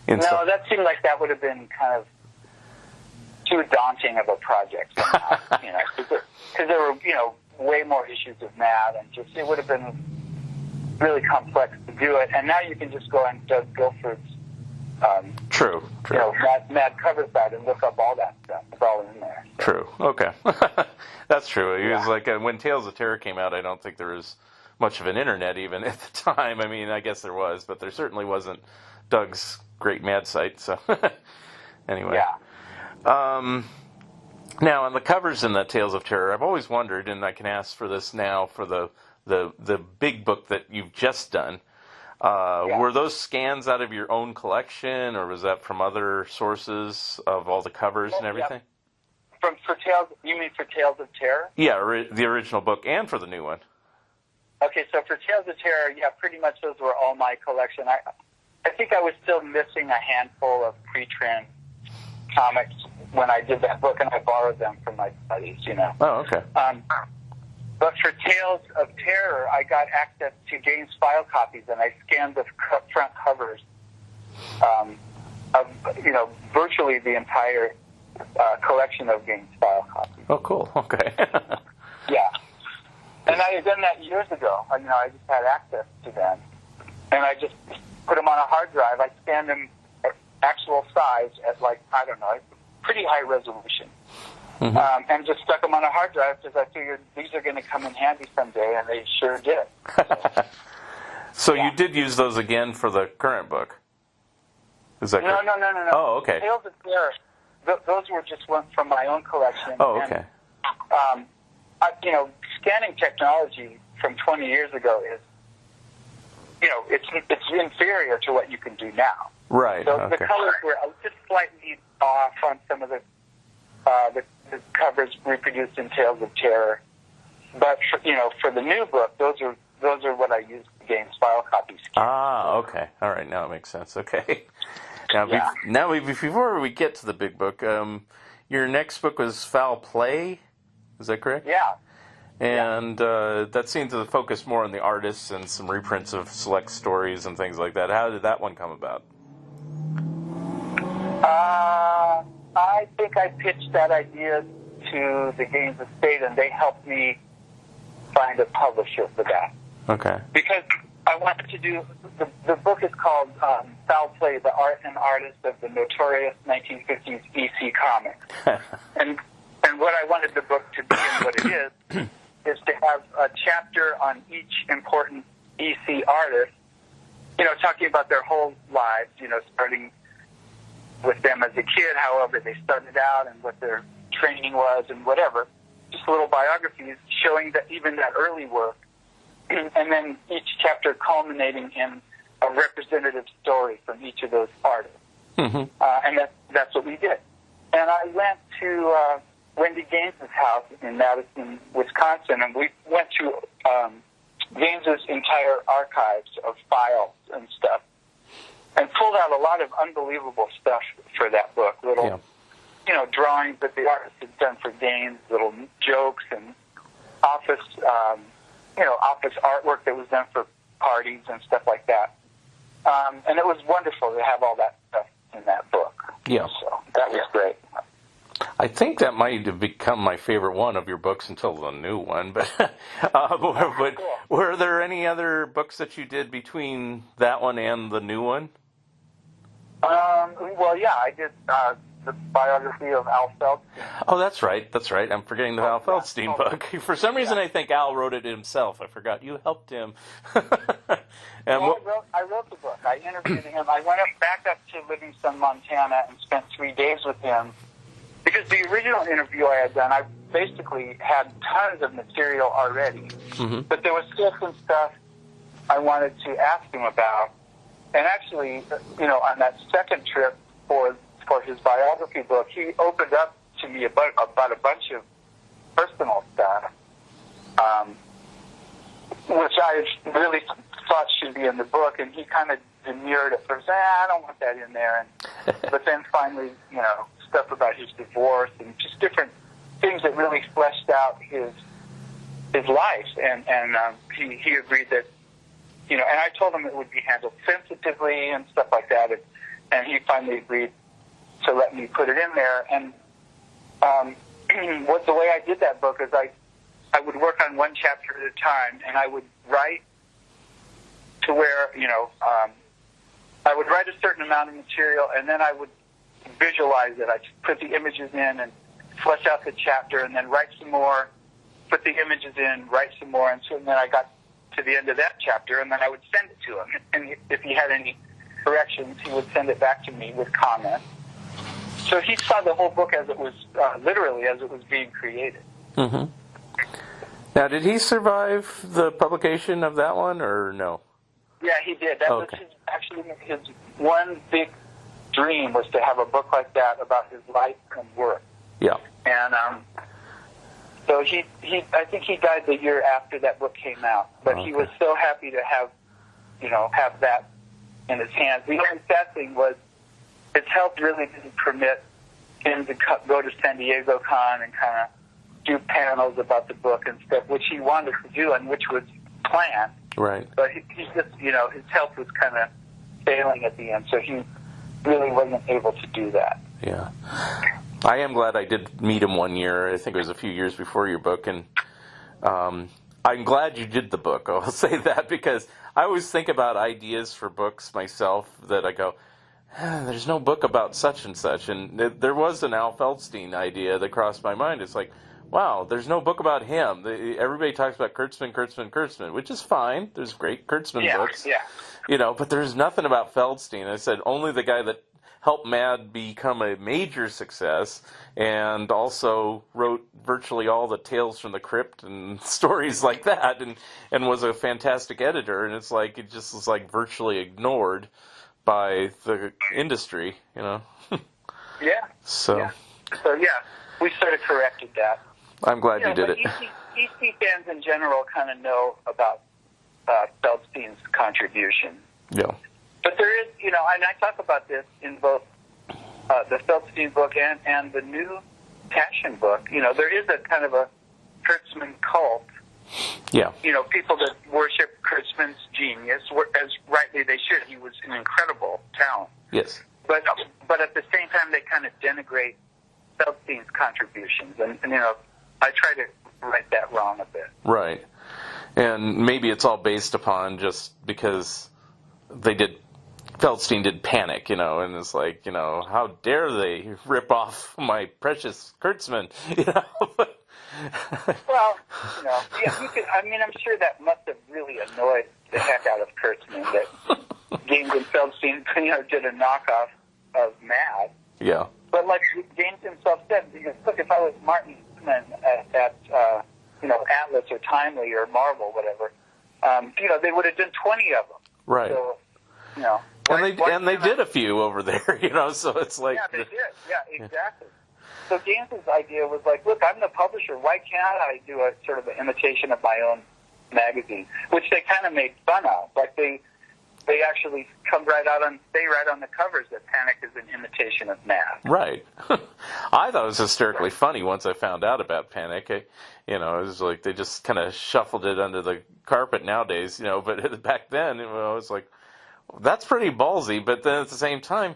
No, that seemed like that would have been kind of too daunting of a project, because there were, way more issues of Mad, and just it would have been really complex to do it. And now you can just go on Doug Guilford's true. Mad cover site and look up all that stuff. It's all in there. So. True. Okay. That's true. It was like when Tales of Terror came out, I don't think there was much of an internet even at the time. I mean, I guess there was, but there certainly wasn't Doug's great Mad site. So anyway. Yeah. Now, on the covers in the Tales of Terror, I've always wondered, and I can ask for this now for the big book that you've just done. Were those scans out of your own collection, or was that from other sources of all the covers and everything? Yeah. You mean for Tales of Terror? Yeah, the original book, and for the new one. Okay, so for Tales of Terror, yeah, pretty much those were all my collection. I think I was still missing a handful of pre-trend comics when I did that book, and I borrowed them from my buddies, Oh, okay. But for Tales of Terror, I got access to Gaines file copies, and I scanned the front covers of virtually the entire collection of Gaines file copies. Oh, cool. Okay. Yeah. And I had done that years ago. I just had access to them. And I just put them on a hard drive. I scanned them at actual size at, pretty high resolution. Mm-hmm. And just stuck them on a hard drive because I figured these are going to come in handy someday, and they sure did. So you did use those again for the current book? Is that correct? No. Oh, okay. Tales of Terror, those were just ones from my own collection. Oh, okay. And, scanning technology from 20 years ago is, it's inferior to what you can do now. Right. So the colors were just slightly off on some of the covers reproduced in Tales of Terror, but for the new book, those are what I used Gaines file copy scheme. Ah, okay. All right, now it makes sense. Okay. Now, before we get to the big book, your next book was Foul Play. Is that correct? Yeah. And that seemed to focus more on the artists and some reprints of select stories and things like that. How did that one come about? I think I pitched that idea to the Gaines estate, and they helped me find a publisher for that. Okay. Because I wanted to do, the book is called Foul Play, The Art and Artist of the Notorious 1950s EC Comics. and what I wanted the book to be, and what it is to have a chapter on each important EC artist, talking about their whole lives, starting with them as a kid, however they started out and what their training was and whatever. Just little biographies showing that even that early work, and then each chapter culminating in a representative story from each of those artists. Mm-hmm. And that's what we did. And I went to Wendy Gaines' house in Madison, Wisconsin, and we went to Gaines' entire archives of files and stuff, and pulled out a lot of unbelievable stuff for that book. Little, drawings that the artist had done for Gaines, little jokes and office artwork that was done for parties and stuff like that. And it was wonderful to have all that stuff in that book. Yeah. So that was great. I think that might have become my favorite one of your books until the new one. But but were there any other books that you did between that one and the new one? Well, yeah, I did the biography of Al Feldstein. Oh, that's right. I'm forgetting the Al Feldstein book. For some reason, I think Al wrote it himself. I forgot you helped him. I wrote the book. I interviewed him. I went back up to Livingston, Montana, and spent 3 days with him. Because the original interview I had done, I basically had tons of material already. Mm-hmm. But there was still some stuff I wanted to ask him about. And actually, on that second trip for his biography book, he opened up to me about a bunch of personal stuff, which I really thought should be in the book. And he kind of demurred at first. I don't want that in there. But then finally, stuff about his divorce and just different things that really fleshed out his life. And he agreed that, and I told him it would be handled sensitively and stuff like that. And he finally agreed to let me put it in there. And the way I did that book is I would work on one chapter at a time, and I would write to where, I would write a certain amount of material, and then I would visualize it. I'd put the images in and flesh out the chapter, and then write some more, put the images in, write some more, and so then I got to the end of that chapter, and then I would send it to him. And if he had any corrections, he would send it back to me with comments. So he saw the whole book as it was, literally as it was being created. Mm-hmm. Now, did he survive the publication of that one, or no? Yeah, he did. That was his one big dream, was to have a book like that about his life and work. Yeah. And so I think he died the year after that book came out. But he was so happy to have that in his hands. The only sad thing was his health really didn't permit him to go to San Diego Con and kind of do panels about the book and stuff, which he wanted to do and which was planned. Right. But he just, his health was kind of failing at the end, so he really wasn't able to do that. Yeah. I am glad I did meet him one year. I think it was a few years before your book, and I'm glad you did the book. I'll say that, because I always think about ideas for books myself that I go, there's no book about such and such. And there was an Al Feldstein idea that crossed my mind. It's like, wow, there's no book about him. Everybody talks about Kurtzman, which is fine. There's great Kurtzman books. Yeah. But there's nothing about Feldstein. I said only the guy that helped Mad become a major success and also wrote virtually all the Tales from the Crypt and stories like that, and was a fantastic editor. And it's like it just was like virtually ignored by the industry, Yeah. So we sort of corrected that. I'm glad you did it. EC fans in general kind of know about Feldstein's contribution. Yeah. But there is, and I talk about this in both the Feldstein book and the new Taschen book. There is a kind of a Kurtzman cult. Yeah. People that worship Kurtzman's genius, as rightly they should. He was an incredible talent. Yes. But at the same time, they kind of denigrate Feldstein's contributions. And I try to right that wrong a bit. Right. And maybe it's all based upon just because Feldstein did Panic, and it's like, how dare they rip off my precious Kurtzman, Well, I'm sure that must have really annoyed the heck out of Kurtzman that Gaines and Feldstein, did a knockoff of Mad. Yeah. But like Gaines himself said, look, if I was Martin at Atlas or Timely or Marvel, whatever, they would have done 20 of them. Right. So, and they did a few over there, so it's like... Yeah, they did. Yeah, exactly. So Gaines's idea was like, look, I'm the publisher. Why can't I do a sort of an imitation of my own magazine? Which they kind of made fun of. Like they actually say right on the covers that Panic is an imitation of Mad. Right. I thought it was hysterically funny once I found out about Panic. It was like they just kind of shuffled it under the carpet nowadays, but back then it was like, that's pretty ballsy. But then at the same time,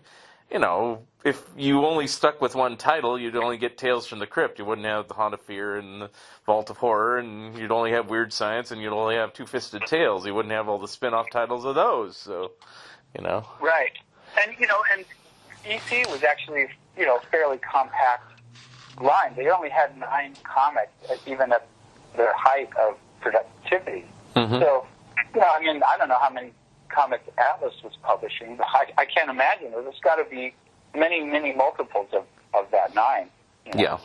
if you only stuck with one title, you'd only get Tales from the Crypt. You wouldn't have The Haunt of Fear and The Vault of Horror, and you'd only have Weird Science, and you'd only have Two-Fisted Tales. You wouldn't have all the spin-off titles of those, so, Right. And, and EC was actually, fairly compact line. They only had 9 comics, even at their height of productivity. Mm-hmm. So, I don't know how many comics Atlas was publishing, but I can't imagine. There's got to be many, many multiples of that 9. Yeah.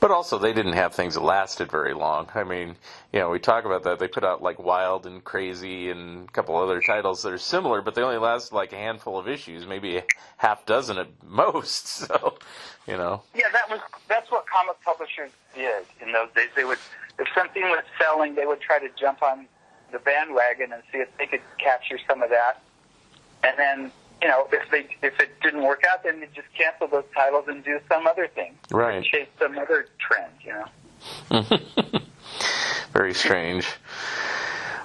But also, they didn't have things that lasted very long. I mean, we talk about that. They put out, like, Wild and Crazy and a couple other titles that are similar, but they only lasted, like, a handful of issues, maybe a half dozen at most, so, Yeah, that's what comic publishers did in those days. They would, if something was selling, they would try to jump on the bandwagon and see if they could capture some of that. And then, if it didn't work out, then they'd just cancel those titles and do some other thing. Right. Chase some other trend, Very strange.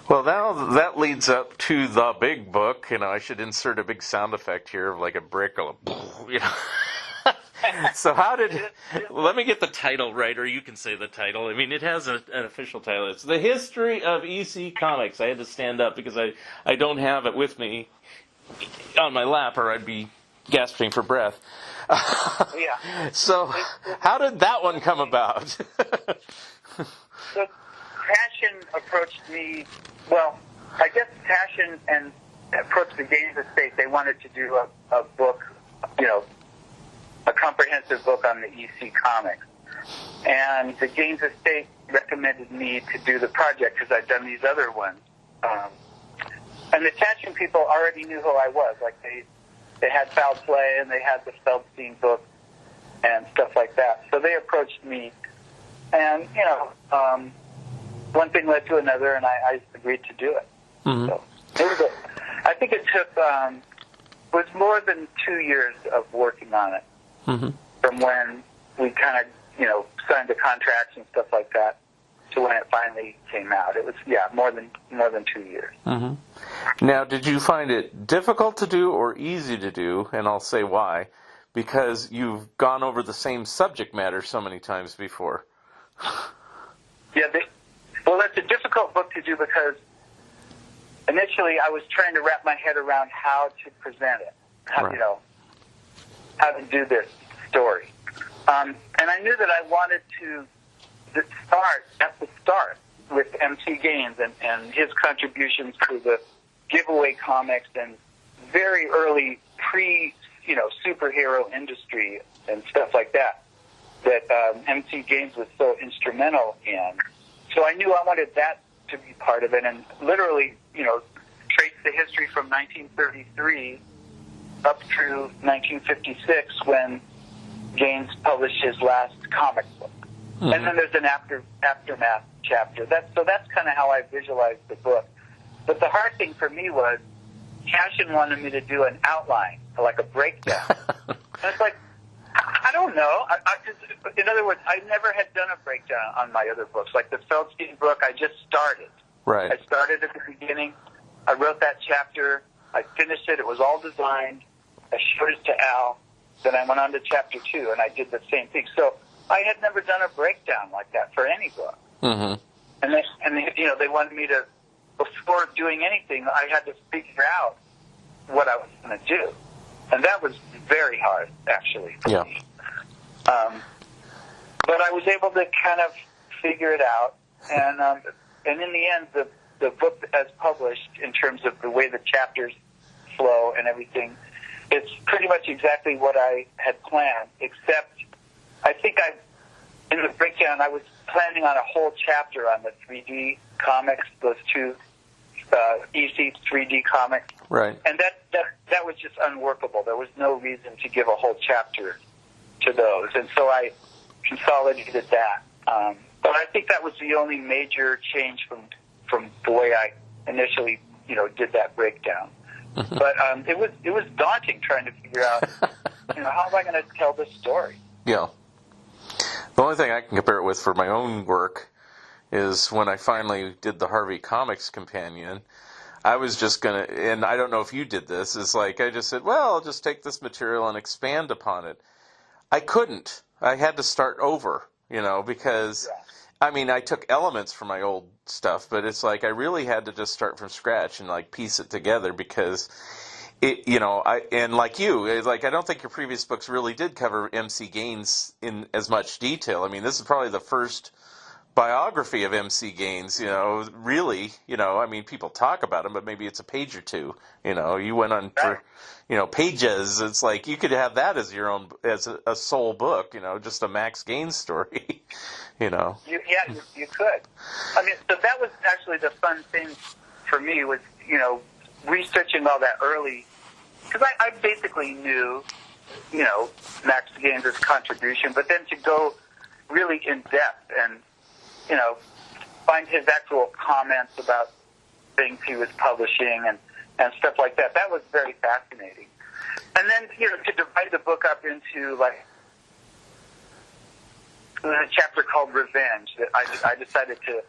Well, now that leads up to the big book. I should insert a big sound effect here of like a brick or So let me get the title right, or you can say the title. I mean, it has an official title. It's The History of EC Comics. I had to stand up because I don't have it with me on my lap, or I'd be gasping for breath. Yeah. So how did that one come about? So Taschen approached me, well, I guess Taschen and approached the Gaines Estate. They wanted to do a book, a comprehensive book on the EC comics. And the Gaines Estate recommended me to do the project because I'd done these other ones. And the Taschen people already knew who I was. Like they had Foul Play and they had the Feldstein book and stuff like that. So they approached me, and one thing led to another, and I agreed to do it. Mm-hmm. So it was I think it took was more than 2 years of working on it. Mm-hmm. From when we kind of, signed the contracts and stuff like that to when it finally came out. It was, more than 2 years. Mm-hmm. Now, did you find it difficult to do or easy to do? And I'll say why. Because you've gone over the same subject matter so many times before. Yeah, well, that's a difficult book to do because initially I was trying to wrap my head around how to present it. How to do this story. And I knew that I wanted to start at the start with M.T. Gaines and his contributions to the giveaway comics and very early superhero industry and stuff like that M.T. Gaines was so instrumental in. So I knew I wanted that to be part of it, and literally, trace the history from 1933 up through 1956 when Gaines published his last comic book. Mm-hmm. And then there's an aftermath chapter. That's kind of how I visualized the book. But the hard thing for me was Cashin wanted me to do an outline, like a breakdown. And it's like, I don't know. In other words, I never had done a breakdown on my other books. Like the Feldstein book, I just started. Right. I started at the beginning. I wrote that chapter. I finished it. It was all designed. I showed it to Al. Then I went on to chapter 2, and I did the same thing. So I had never done a breakdown like that for any book. Mm-hmm. And they wanted me to, before doing anything, I had to figure out what I was going to do. And that was very hard, actually, for me. But I was able to kind of figure it out. And in the end, the book as published, in terms of the way the chapters flow and everything, it's pretty much exactly what I had planned, except I think in the breakdown, I was planning on a whole chapter on the 3D comics, those two EC 3D comics. Right. And that was just unworkable. There was no reason to give a whole chapter to those. And so I consolidated that. But I think that was the only major change from the way I initially, did that breakdown. Mm-hmm. But it was daunting trying to figure out, how am I going to tell this story? Yeah. The only thing I can compare it with for my own work is when I finally did the Harvey Comics Companion. I was just going to, and I don't know if you did this, is like I just said, well, I'll just take this material and expand upon it. I couldn't. I had to start over, because, I mean, I took elements from my old stuff, but it's like I really had to just start from scratch and like piece it together because and like you, I don't think your previous books really did cover MC Gaines in as much detail. I mean, this is probably the first biography of MC Gaines, really, I mean, people talk about him, but maybe it's a page or two, you went on for, pages. It's like you could have that as your own, as a sole book, just a Max Gaines story, You could. I mean, so that was actually the fun thing for me was, researching all that early, because I basically knew, Max Gaines' contribution, but then to go really in depth and, find his actual comments about things he was publishing and stuff like that. That was very fascinating. And then, to divide the book up into, a chapter called Revenge, that I decided to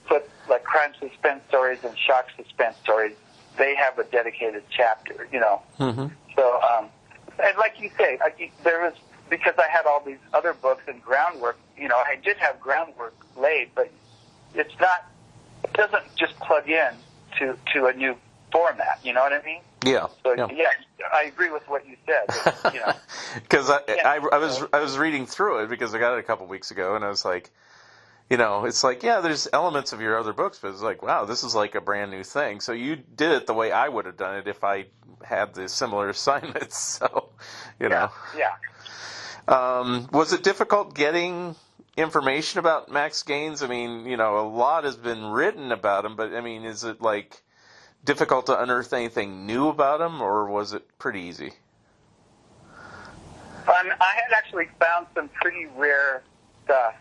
put, crime suspense stories and shock suspense stories. They have a dedicated chapter, Mm-hmm. So, and like you say, there was, because I had all these other books and groundwork, I did have groundwork laid, but it doesn't just plug in to a new format, you know what I mean? Yeah. So, yeah, I agree with what you said. Because I was reading through it because I got it a couple weeks ago, and I was like, it's like, yeah, there's elements of your other books, but it's like, wow, this is like a brand new thing. So you did it the way I would have done it if I had the similar assignments. So, Yeah. Was it difficult getting information about Max Gaines? I mean, a lot has been written about him, but I mean, is it difficult to unearth anything new about him, or was it pretty easy? I had actually found some pretty rare stuff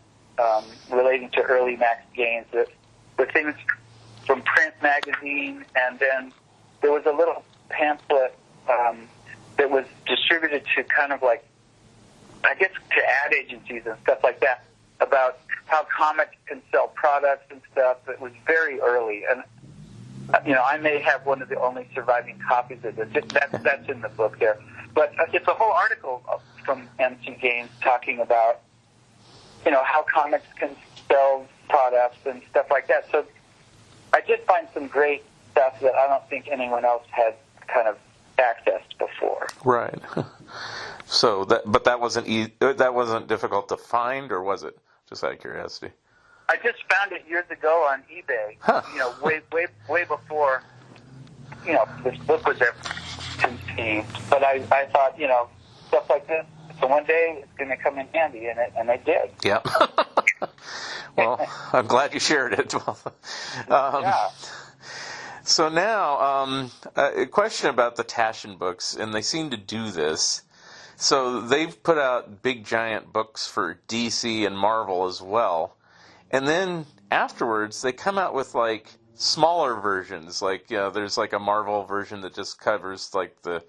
relating to early Max Gaines, the things from Print magazine, and then there was a little pamphlet that was distributed to kind of I guess to ad agencies and stuff like that about how comics can sell products and stuff. It was very early, and I may have one of the only surviving copies of it. That's in the book there, but it's a whole article from MC Gaines talking about how comics can sell products and stuff like that. So I did find some great stuff that I don't think anyone else had kind of accessed before. Right. So that wasn't difficult to find, or was it? Just out of curiosity. I just found it years ago on eBay. Huh. Way before this book was ever conceived. But I thought stuff like this. So one day it's going to come in handy, and it did. Yep. Well, I'm glad you shared it. Yeah. So now, a question about the Taschen books, and they seem to do this. So they've put out big, giant books for DC and Marvel as well. And then afterwards, they come out with smaller versions. Like, there's like a Marvel version that just covers like the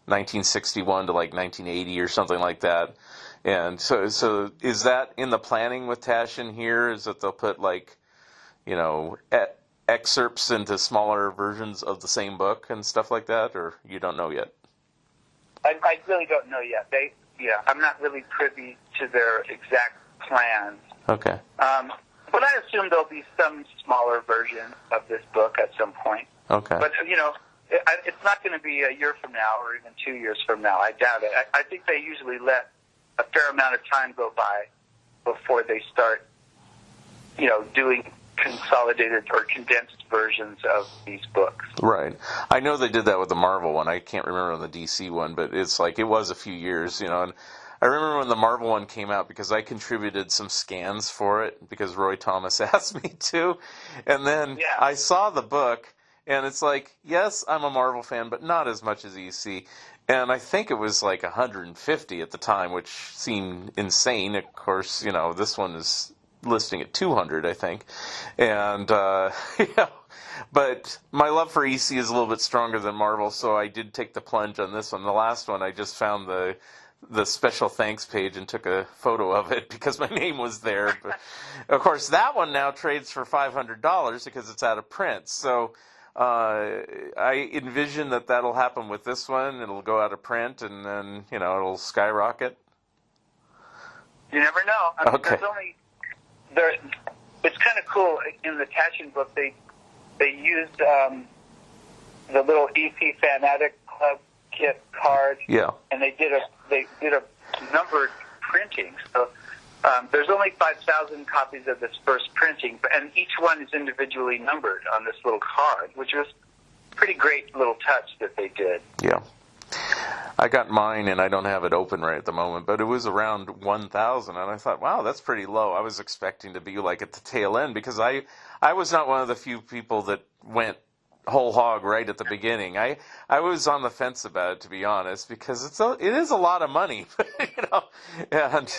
1961 to like 1980 or something like that. And so is that in the planning with Taschen here? Is that they'll put like, excerpts into smaller versions of the same book and stuff like that, or you don't know yet? I really don't know yet. I'm not really privy to their exact plans. Okay. But I assume there'll be some smaller version of this book at some point. Okay. But, it's not going to be a year from now or even 2 years from now. I doubt it. I think they usually let a fair amount of time go by before they start, doing consolidated or condensed versions of these books. Right. I know they did that with the Marvel one. I can't remember on the DC one, but it's like it was a few years, and I remember when the Marvel one came out because I contributed some scans for it because Roy Thomas asked me to. And then I saw the book, and it's like, yes, I'm a Marvel fan, but not as much as EC. And I think it was like 150 at the time, which seemed insane. Of course, this one is listing at 200, I think. And, but my love for EC is a little bit stronger than Marvel, so I did take the plunge on this one. The last one, I just found the special thanks page and took a photo of it because my name was there. But of course, that one now trades for $500 because it's out of print. So I envision that that'll happen with this one. It'll go out of print, and then it'll skyrocket. You never know. I mean, it's kind of cool. In the Taschen book, they used the little EC Fanatic Club kit card. Yeah. And they did a numbered printing. So there's only 5,000 copies of this first printing, and each one is individually numbered on this little card, which was a pretty great little touch that they did. Yeah. I got mine, and I don't have it open right at the moment, but it was around 1,000, and I thought, wow, that's pretty low. I was expecting to be like at the tail end because I was not one of the few people that went whole hog right at the beginning. I was on the fence about it, to be honest, because it is a lot of money, and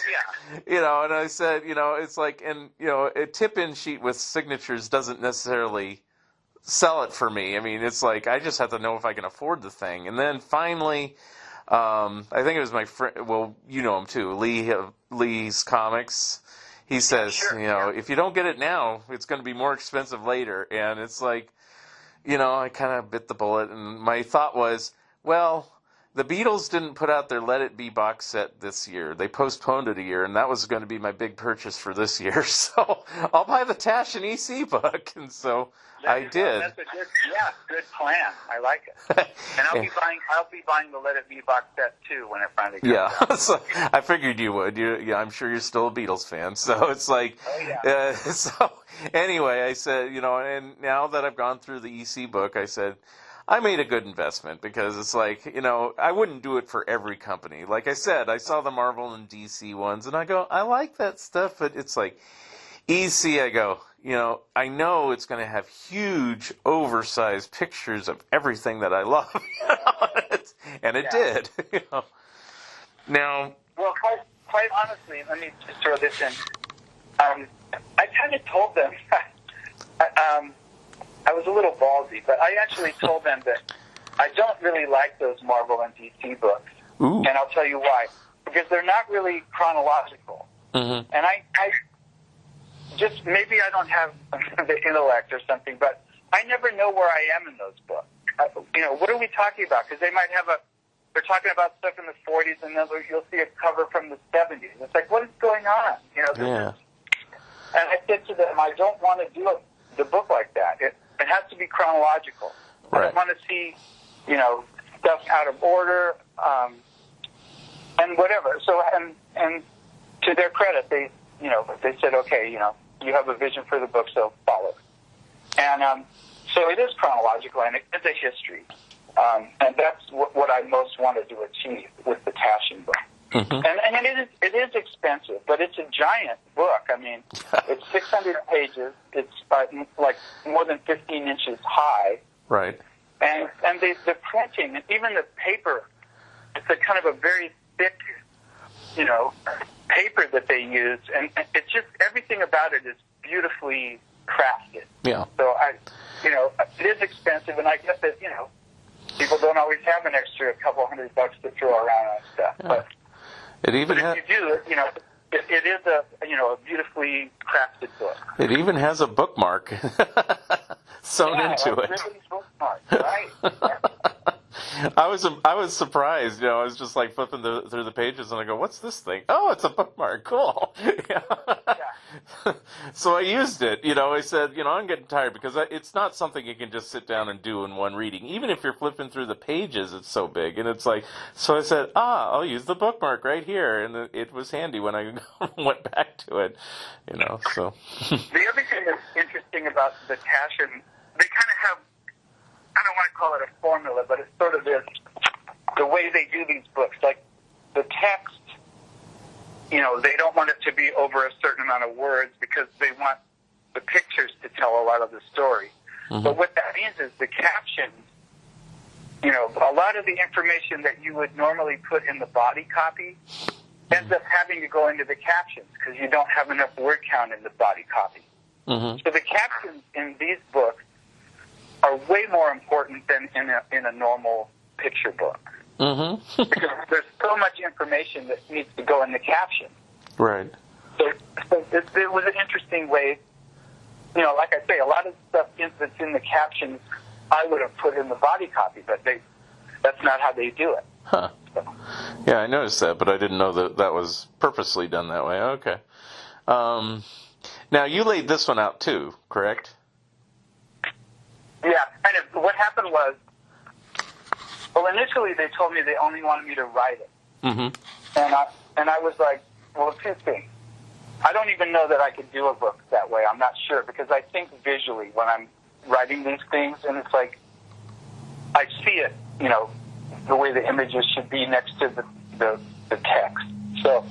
and I said, it's like, and a tip-in sheet with signatures doesn't necessarily sell it for me. I mean, it's like I just have to know if I can afford the thing. And then finally, I think it was my friend. Well, you know him too, Lee's Comics. He says, if you don't get it now, it's going to be more expensive later. And it's like, I kind of bit the bullet. And my thought was, well, the Beatles didn't put out their Let It Be box set this year. They postponed it a year, and that was going to be my big purchase for this year. So I'll buy the Taschen EC book. And so I did. That's a good plan. I like it. And I'll be buying the Let It Be box set too when it finally comes out. So I figured you would. I'm sure you're still a Beatles fan. So it's like, so anyway, I said, and now that I've gone through the EC book, I said, I made a good investment because it's like, I wouldn't do it for every company. Like I said, I saw the Marvel and DC ones, and I go, I like that stuff, but it's like EC, I go, I know it's going to have huge, oversized pictures of everything that I love, and it did. Now, well, quite honestly, let me just throw this in. I kind of told them. I was a little ballsy, but I actually told them that I don't really like those Marvel and DC books. Ooh. And I'll tell you why. Because they're not really chronological. Mm-hmm. And I just, maybe I don't have the intellect or something, but I never know where I am in those books. What are we talking about? Because they might have they're talking about stuff in the 40s, and then you'll see a cover from the 70s. It's like, what is going on? And I said to them, I don't want to do the book like that. It has to be chronological. Right. I don't want to see, stuff out of order, and whatever. So, and to their credit, they said, okay, you have a vision for the book, so follow it. And so it is chronological, and it is a history. And that's what I most wanted to achieve with the Taschen book. Mm-hmm. And it is expensive, but it's a giant book. I mean, it's 600 pages. It's like more than 15 inches high. Right. And the printing, and even the paper, it's a kind of a very thick, paper that they use, and it's just everything about it is beautifully crafted. Yeah. So it is expensive, and I get that, people don't always have an extra couple $100 to throw around on stuff. Yeah. But It even if you do, it is a beautifully crafted book. It even has a bookmark sewn into it. Really bookmark, right? I was surprised. I was just like flipping through the pages, and I go, "What's this thing? Oh, it's a bookmark. Cool." Yeah. So I used it. I said, I'm getting tired because it's not something you can just sit down and do in one reading. Even if you're flipping through the pages, it's so big, and it's like. So I said, I'll use the bookmark right here, and it was handy when I went back to it. So. The other thing that's interesting about the Taschen, they kind of have. I don't want to call it a formula, but it's sort of the way they do these books. Like the text, they don't want it to be over a certain amount of words because they want the pictures to tell a lot of the story. Mm-hmm. But what that means is the captions, a lot of the information that you would normally put in the body copy ends up having to go into the captions because you don't have enough word count in the body copy. Mm-hmm. So the captions in these books are way more important than in a normal picture book. Mm-hmm. Because there's so much information that needs to go in the caption. Right. So it was an interesting way. Like I say, a lot of stuff that's in the captions I would have put in the body copy, but that's not how they do it. Huh. So. Yeah, I noticed that, but I didn't know that was purposely done that way. Okay. Now, you laid this one out too, correct? Yeah, kind of. What happened was, initially they told me they only wanted me to write it. Mm-hmm. And I was like, well, two things. I don't even know that I could do a book that way. I'm not sure, because I think visually when I'm writing these things, and it's like, I see it, the way the images should be next to the text. So,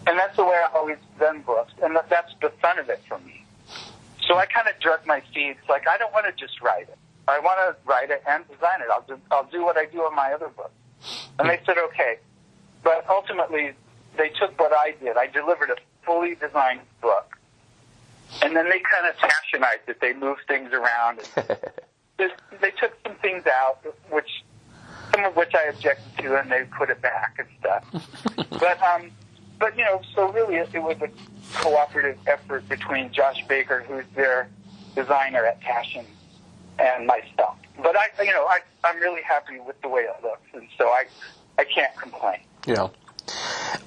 and that's the way I've always done books, and that's the fun of it for me. So I kind of drug my feet. It's like, I don't want to just write it. I want to write it and design it. I'll do what I do on my other books. And they said, okay. But ultimately, they took what I did. I delivered a fully designed book. And then they kind of Taschenized it. They moved things around. And they took some things out, some of which I objected to, and they put it back and stuff. But so really it was a cooperative effort between Josh Baker, who's their designer at Taschen, and myself. But I'm really happy with the way it looks, and so I can't complain. Yeah.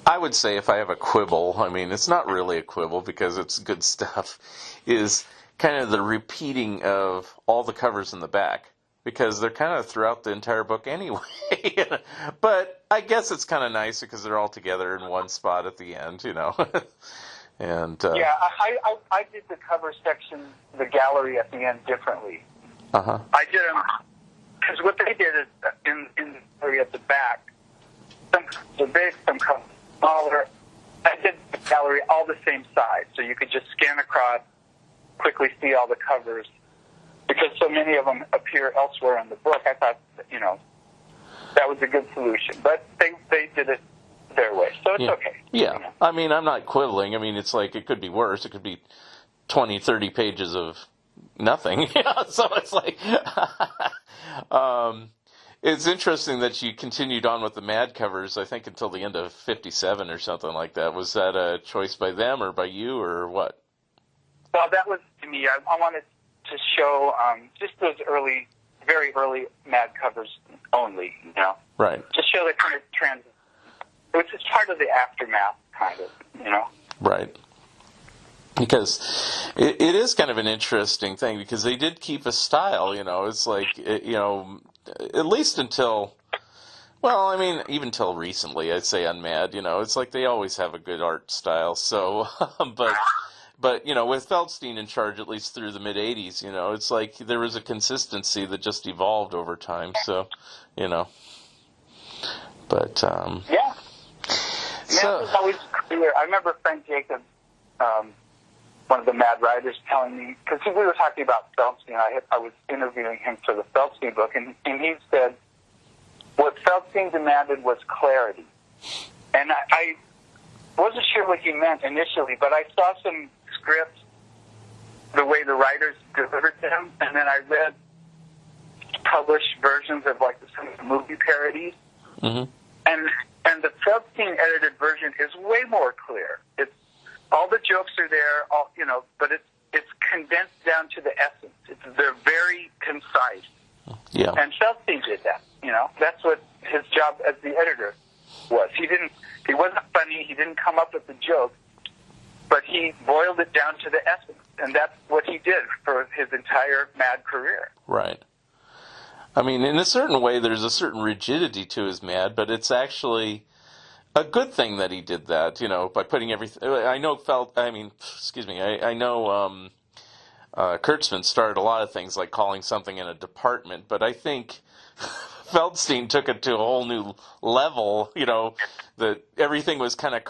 I would say if I have a quibble, it's not really a quibble because it's good stuff, is kind of the repeating of all the covers in the back, because they're kind of throughout the entire book anyway. But I guess it's kind of nice because they're all together in one spot at the end, And yeah, I did the cover section, the gallery at the end differently. Uh-huh. I did them because what they did is in the gallery at the back, some are big, some come smaller. I did the gallery all the same size, so you could just scan across, quickly see all the covers. Because so many of them appear elsewhere in the book, I thought that was a good solution. But they did it their way, so it's okay. Yeah, I'm not quibbling. It's like it could be worse. It could be 20, 30 pages of nothing. So it's like, it's interesting that you continued on with the Mad covers, I think, until the end of 57 or something like that. Was that a choice by them or by you or what? Well, that was to me. I wanted to show just those very early Mad covers only, Right. To show the kind of transition. Which is part of the aftermath, kind of, Right. Because it is kind of an interesting thing, because they did keep a style, It's like, at least until, even till recently, I'd say on Mad, it's like they always have a good art style. So, but with Feldstein in charge, at least through the mid-'80s, it's like there was a consistency that just evolved over time. So, But, yeah. So, Mad was always clear. I remember Frank Jacobs, one of the Mad writers, telling me, because we were talking about Feldstein. I was interviewing him for the Feldstein book, and he said what Feldstein demanded was clarity. And I wasn't sure what he meant initially, but I saw some scripts the way the writers delivered them, and then I read published versions of like some of the movie parodies, and the Feldstein edited version is way more clear. It's all the jokes are there, all but it's condensed down to the essence. They're very concise. Yeah. And Feldstein did that. That's what his job as the editor was. He wasn't funny. He didn't come up with the joke, but he boiled it down to the essence, and that's what he did for his entire Mad career. Right. I mean, in a certain way, there's a certain rigidity to his Mad, but it's actually a good thing that he did that, by putting everything. I know I know Kurtzman started a lot of things like calling something in a department, but I think Feldstein took it to a whole new level, that everything was kind of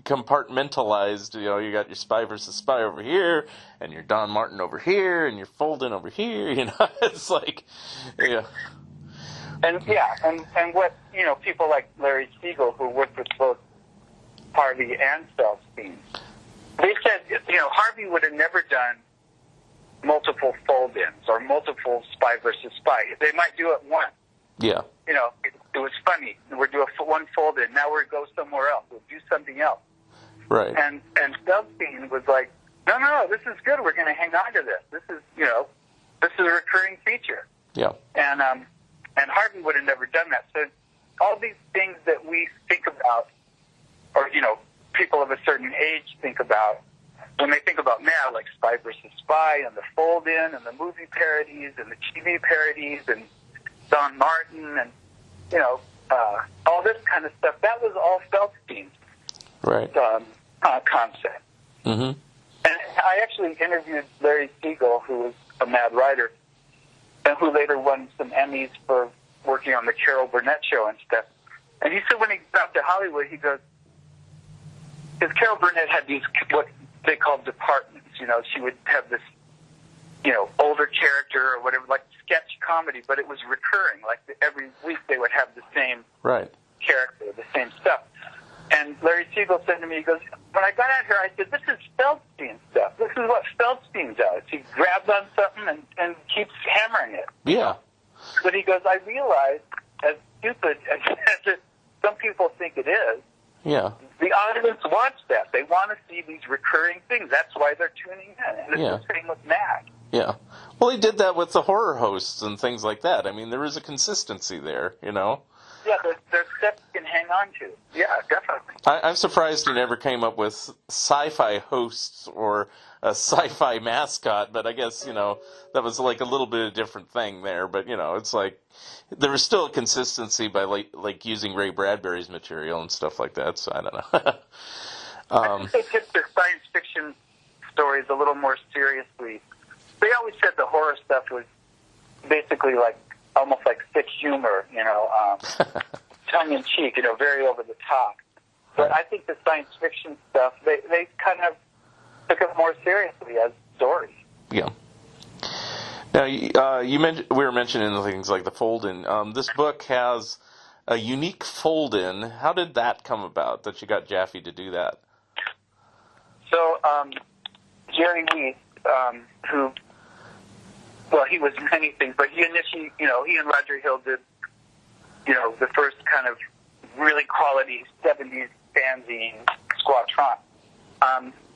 compartmentalized. You got your spy versus spy over here, and your Don Martin over here, and your Folden over here, it's like, yeah. And what, people like Larry Siegel, who worked with both Harvey and Feldstein, they said, Harvey would have never done multiple fold-ins or multiple spy versus spy. They might do it once. Yeah. It was funny. We'll do one fold-in. Now we'll go somewhere else. We'll do something else. Right. And Feldstein was like, no, this is good. We're going to hang on to this. This is, this is a recurring feature. Yeah. And Harvey would have never done that. So all these things that we think about, or, people of a certain age think about, when they think about Mad, like Spy versus Spy and the fold-in and the movie parodies and the TV parodies and Don Martin and, all this kind of stuff, that was all Feldstein's concept. Mm-hmm. And I actually interviewed Larry Siegel, who was a Mad writer, and who later won some Emmys for working on the Carol Burnett show and stuff. And he said when he got to Hollywood, he goes, because Carol Burnett had these, what they called departments. She would have this, older character or whatever, like sketch comedy, but it was recurring. Like every week they would have the same character, the same stuff. And Larry Siegel said to me, he goes, when I got out here, I said, this is Feldstein stuff. This is what Feldstein does. He grabs on something and keeps hammering it. Yeah. But he goes, I realized, as stupid as some people think it is, the audience wants that. They want to see these recurring things. That's why they're tuning in. And it's the same with Mad. Yeah. Well, he did that with the horror hosts and things like that. I mean, there is a consistency there, Yeah, there's stuff you can hang on to. Yeah, definitely. I'm surprised he never came up with sci-fi hosts or a sci-fi mascot, but I guess, that was like a little bit of a different thing there. But, it's like there was still a consistency by like using Ray Bradbury's material and stuff like that, so I don't know. I think they took their science fiction stories a little more seriously. They always said the horror stuff was basically like almost like thick humor, tongue-in-cheek, very over the top. But I think the science fiction stuff, they kind of took it more seriously as stories. Yeah. Now, we were mentioning things like the fold-in. This book has a unique fold-in. How did that come about, that you got Jaffe to do that? So, Jerry Wheat, he was many things, but he initially, he and Roger Hill did, the first kind of really quality 70s fanzine, Squatron.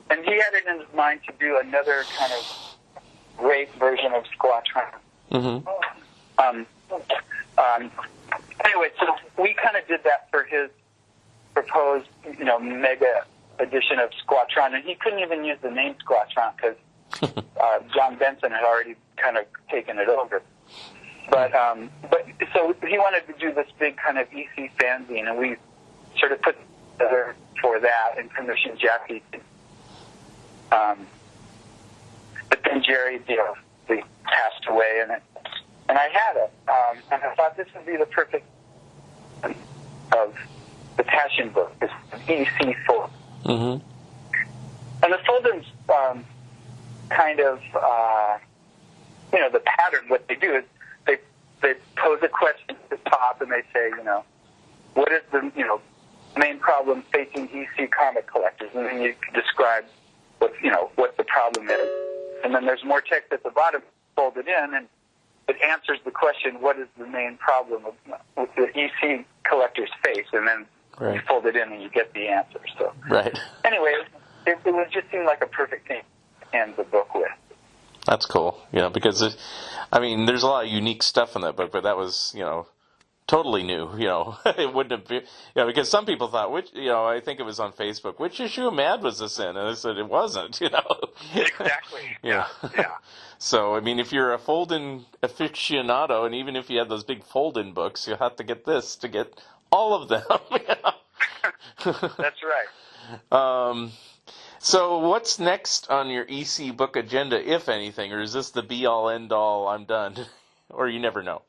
And he had it in his mind to do another kind of great version of Squatron. Mm-hmm. Anyway, so we kind of did that for his proposed, mega edition of Squatron, and he couldn't even use the name Squatron because John Benson had already kind of taken it over. But so he wanted to do this big kind of EC fanzine, and we sort of put together for that and commissioned Jaffe. But then Jerry, they passed away, and I had it, and I thought this would be the perfect of the Passion book, this EC fold. Mm-hmm. And the fold-ins kind of, the pattern. What they do is they pose a question at the top, and they say, what is the main problem facing EC comic collectors, and then you describe what what the problem is. And then there's more text at the bottom folded in, and it answers the question, what is the main problem with the EC collector's face? And then you fold it in and you get the answer. So anyway, it would just seem like a perfect thing to end the book with. That's cool, because there's a lot of unique stuff in that book, but that was, totally new, it wouldn't have been, because some people thought, I think it was on Facebook, which issue of Mad was this in? And I said, it wasn't, Exactly. Yeah. So, if you're a fold-in aficionado, and even if you have those big fold-in books, you'll have to get this to get all of them. That's right. So what's next on your EC book agenda, if anything, or is this the be-all, end-all, I'm done? Or you never know?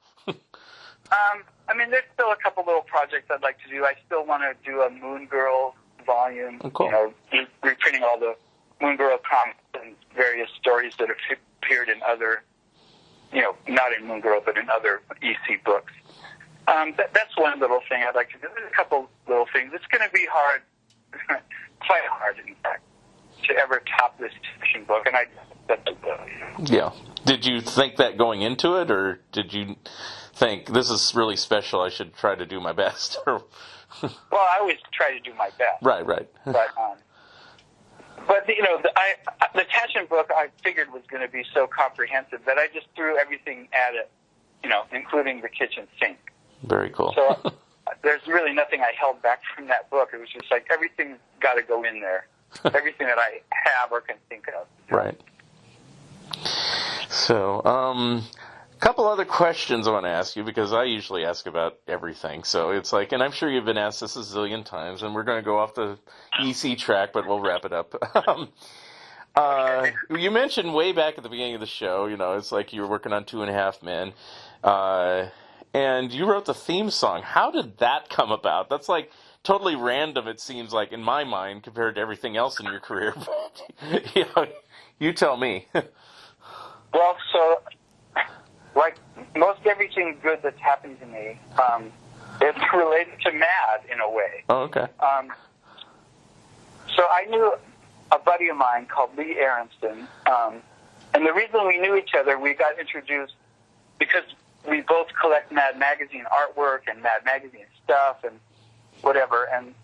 There's still a couple little projects I'd like to do. I still want to do a Moon Girl volume, reprinting all the Moon Girl comics and various stories that have appeared in other, not in Moon Girl, but in other EC books. That's one little thing I'd like to do. There's a couple little things. It's going to be hard, quite hard, in fact, to ever top this fiction book, and that's Yeah. Did you think that going into it, or did you think this is really special, I should try to do my best? Well, I always try to do my best. Right. But the attachment book I figured was going to be so comprehensive that I just threw everything at it, including the kitchen sink. Very cool. So there's really nothing I held back from that book. It was just like everything's got to go in there, everything that I have or can think of. Right. So, a couple other questions I want to ask you, because I usually ask about everything. So it's like, and I'm sure you've been asked this a zillion times, and we're going to go off the EC track, but we'll wrap it up. You mentioned way back at the beginning of the show, it's like you were working on 2.5 Men, and you wrote the theme song. How did that come about? That's like totally random, it seems like, in my mind, compared to everything else in your career. But, you tell me. Well, so, like most everything good that's happened to me, it's related to Mad in a way. Oh, okay. So I knew a buddy of mine called Lee Aronson, and the reason we knew each other, we got introduced because we both collect Mad Magazine artwork and Mad Magazine stuff and whatever, and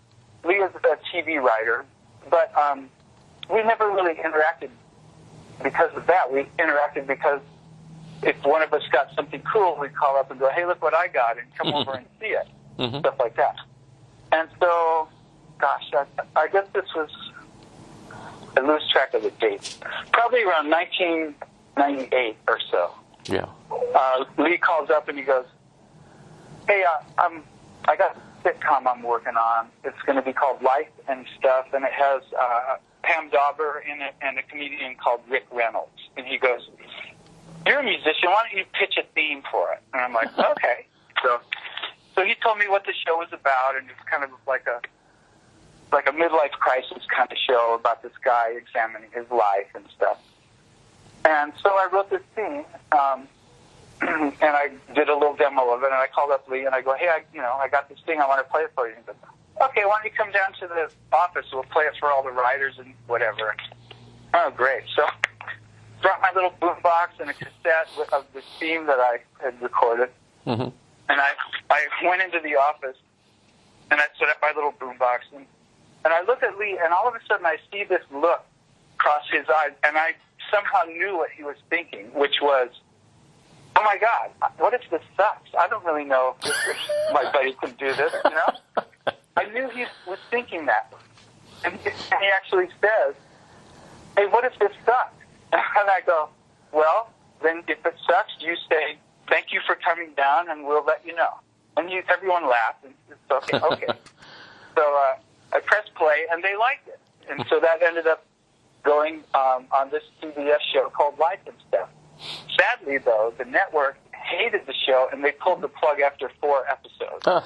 Lee is a TV writer, but we never really interacted because of that. We interacted because if one of us got something cool, we'd call up and go, hey, look what I got, and come over and see it, stuff like that. And so, gosh, I guess this was, I lose track of the date, probably around 1998 or so. Yeah. Lee calls up and he goes, hey, I got a sitcom I'm working on. It's going to be called Life and Stuff, and it has Pam Dauber in it and a comedian called Rick Reynolds. And he goes, you're a musician, why don't you pitch a theme for it? And I'm like, okay. So he told me what the show was about, and it's kind of like a midlife crisis kind of show about this guy examining his life and stuff. And so I wrote this theme, and I did a little demo of it, and I called up Lee, and I go, hey, I got this thing, I want to play it for you. And he goes, okay, why don't you come down to the office, we'll play it for all the writers and whatever. Oh, great. So brought my little boombox and a cassette of the theme that I had recorded, and I went into the office, and I set up my little boombox, and I looked at Lee, and all of a sudden I see this look cross his eyes, and I somehow knew what he was thinking, which was, oh my God, what if this sucks? I don't really know if my buddy can do this, I knew he was thinking that. And he actually says, hey, what if this sucks? And I go, well, then if it sucks, you say, thank you for coming down, and we'll let you know. And everyone laughed, and it's okay. So I pressed play, and they liked it. And so that ended up going on this CBS show called Life and Stuff. Sadly, though, the network hated the show, and they pulled the plug after 4 episodes. So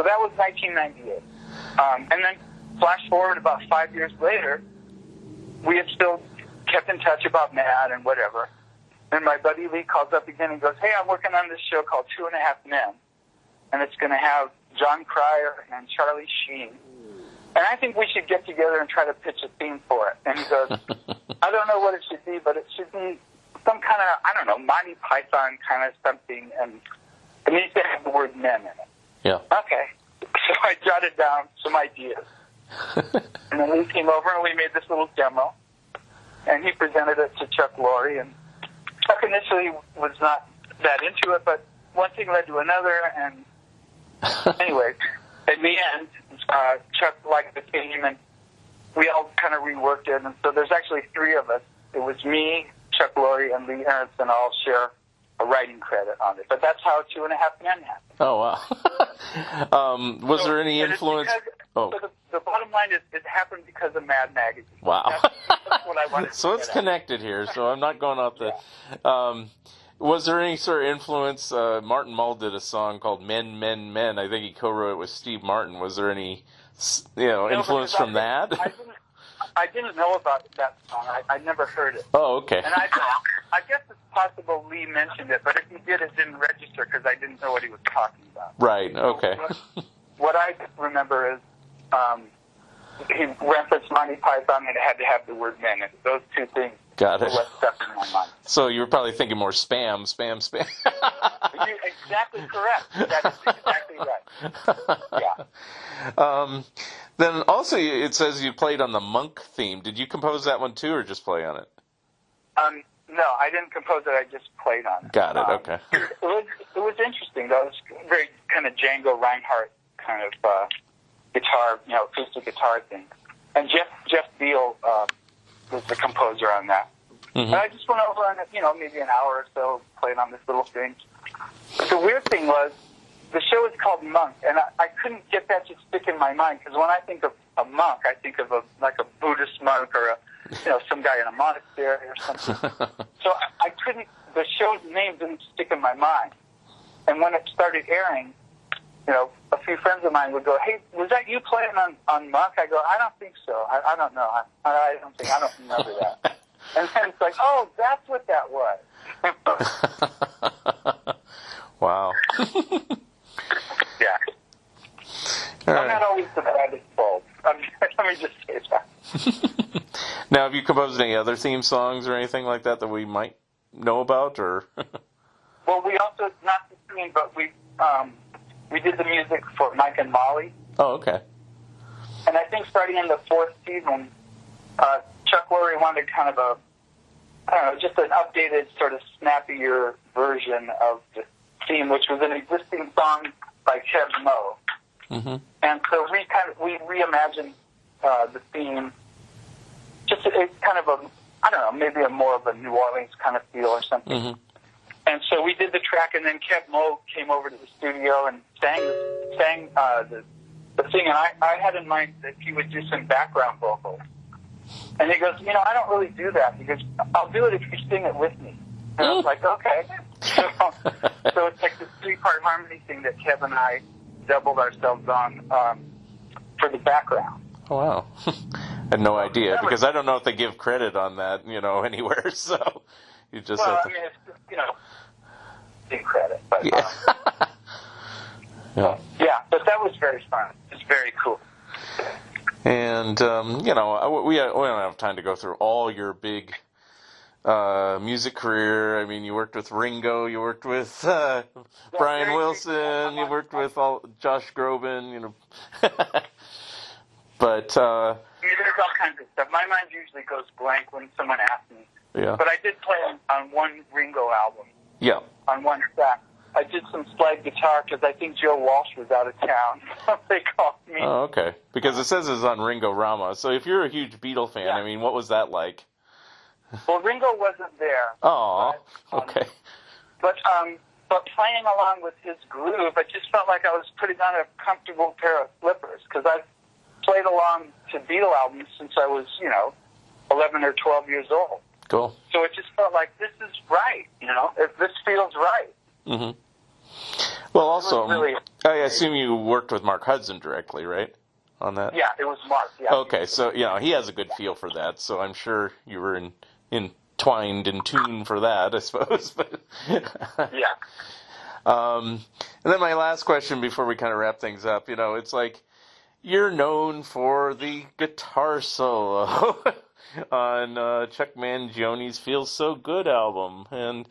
that was 1998. And then flash forward about 5 years later, we had still kept in touch about Mad and whatever. And my buddy Lee calls up again and goes, hey, I'm working on this show called 2.5 Men, and it's going to have John Cryer and Charlie Sheen. and I think we should get together and try to pitch a theme for it. And he goes, I don't know what it should be, but it should be some kind of, I don't know, Monty Python kind of something, and it needs to have the word men in it. Yeah. Okay. So I jotted down some ideas. And then we came over and we made this little demo, and he presented it to Chuck Lorre, and Chuck initially was not that into it, but one thing led to another, and anyway, in the end, Chuck liked the theme, and we all kind of reworked it, and so there's actually three of us. It was me, Chuck Lorre, and Lee Aronson all share a writing credit on it, but that's how 2.5 Men happened. Oh, wow. Was there any influence? So the bottom line is it happened because of Mad Magazine. Wow. That's what I wanted So to it's get at. connected here, so I'm not going off the... was there any sort of influence? Martin Mull did a song called Men, Men, Men. I think he co-wrote it with Steve Martin. Was there any influence from that? I didn't know about that song. I never heard it. Oh, okay. And I guess it's possible Lee mentioned it, but if he did, it didn't register because I didn't know what he was talking about. Right, okay. So what I remember is he referenced Monty Python, and it had to have the word men in it. Those two things Got it. were what stuck in my mind. So you were probably thinking more spam. You're exactly correct. That is exactly right. Yeah. Then also it says you played on the Monk theme. Did you compose that one too, or just play on it? No, I didn't compose it. I just played on it. Got it. Okay. It was interesting though. It was very kind of Django Reinhardt kind of guitar, acoustic guitar thing. And Jeff Beal was the composer on that. Mm-hmm. And I just went over and maybe an hour or so played on this little thing. But the weird thing was the show is called Monk, and I couldn't get that to stick in my mind because when I think of a monk, I think of a Buddhist monk or some guy in a monastery or something. So I couldn't. The show's name didn't stick in my mind. And when it started airing, a few friends of mine would go, "Hey, was that you playing on Monk?" I go, "I don't think so. I don't know. I don't remember that." And then it's like, "Oh, that's what that was." Wow. Yeah. I'm not always the brightest bulb. Let me just say that. Now, have you composed any other theme songs or anything like that we might know about, or? Well, we also, not the theme, but we did the music for Mike and Molly. Oh, okay. And I think starting in the 4th season, Chuck Lorre wanted kind of just an updated, sort of snappier version of the theme, which was an existing song by Kev Moe. Mm-hmm. And so we reimagined the theme. Just it's kind of maybe a more of a New Orleans kind of feel or something. Mm-hmm. And so we did the track, and then Kev Moe came over to the studio and sang the thing. And I had in mind that he would do some background vocals. And he goes, I don't really do that. He goes, I'll do it if you sing it with me. And I was like, okay. So it's like this 3-part harmony thing that Kev and I doubled ourselves on for the background. Oh, wow. I had no idea, because I don't know if they give credit on that, anywhere, so you just have to... it's big credit, but... Yeah. Yeah, but that was very fun. It was very cool. And, we don't have time to go through all your big music career. I mean, you worked with Ringo, you worked with Brian Wilson, you worked with Josh Groban, But there's all kinds of stuff. My mind usually goes blank when someone asks me. Yeah. But I did play on one Ringo album. Yeah. On one track. I did some slide guitar because I think Joe Walsh was out of town. They called me. Oh, okay. Because it says it's on Ringo Rama. So if you're a huge Beatle fan, Yeah. I mean, what was that like? Well, Ringo wasn't there. Oh, okay. But playing along with his groove, I just felt like I was putting on a comfortable pair of slippers because I've played along to Beatle albums since I was, 11 or 12 years old. Cool. So it just felt like this is right, this feels right. Mm-hmm. Well, also, really, I assume you worked with Mark Hudson directly, right, on that? Yeah, it was Mark. Yeah. Okay, so he has a good feel for that. So I'm sure you were entwined in tune for that, I suppose. But Yeah. And then my last question before we kind of wrap things up, it's like, you're known for the guitar solo on Chuck Mangione's "Feels So Good" album, and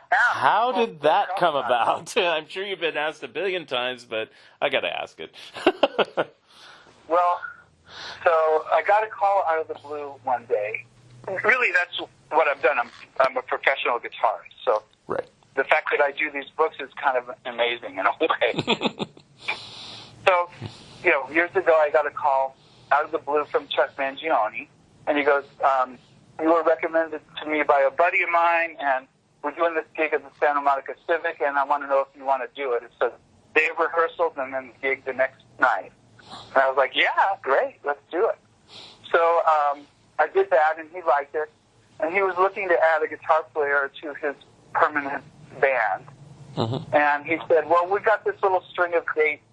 how did that come about? I'm sure you've been asked a billion times, but I got to ask it. Well, so I got a call out of the blue one day. Really, that's what I've done. I'm a professional guitarist, so Right. the fact that I do these books is kind of amazing in a way. So, years ago I got a call out of the blue from Chuck Mangione, and he goes, you were recommended to me by a buddy of mine, and we're doing this gig at the Santa Monica Civic, and I want to know if you want to do it. It's a day of rehearsals and then the gig the next night. And I was like, yeah, great, let's do it. So I did that, and he liked it, and he was looking to add a guitar player to his permanent band. Mm-hmm. And he said, well, we got this little string of dates,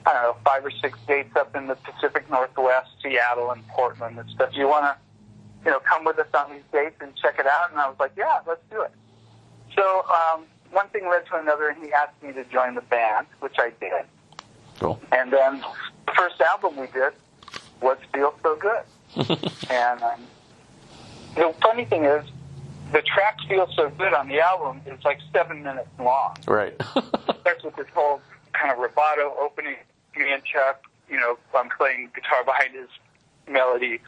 I don't know, 5 or 6 dates up in the Pacific Northwest, Seattle and Portland and stuff. You want to, come with us on these dates and check it out? And I was like, yeah, let's do it. So one thing led to another, and he asked me to join the band, which I did. Cool. And then the first album we did was "Feel So Good." And the funny thing is, the track "Feel So Good" on the album is like 7 minutes long. Right. It starts with this whole kind of rubato opening. Me and Chuck, I'm playing guitar behind his melody.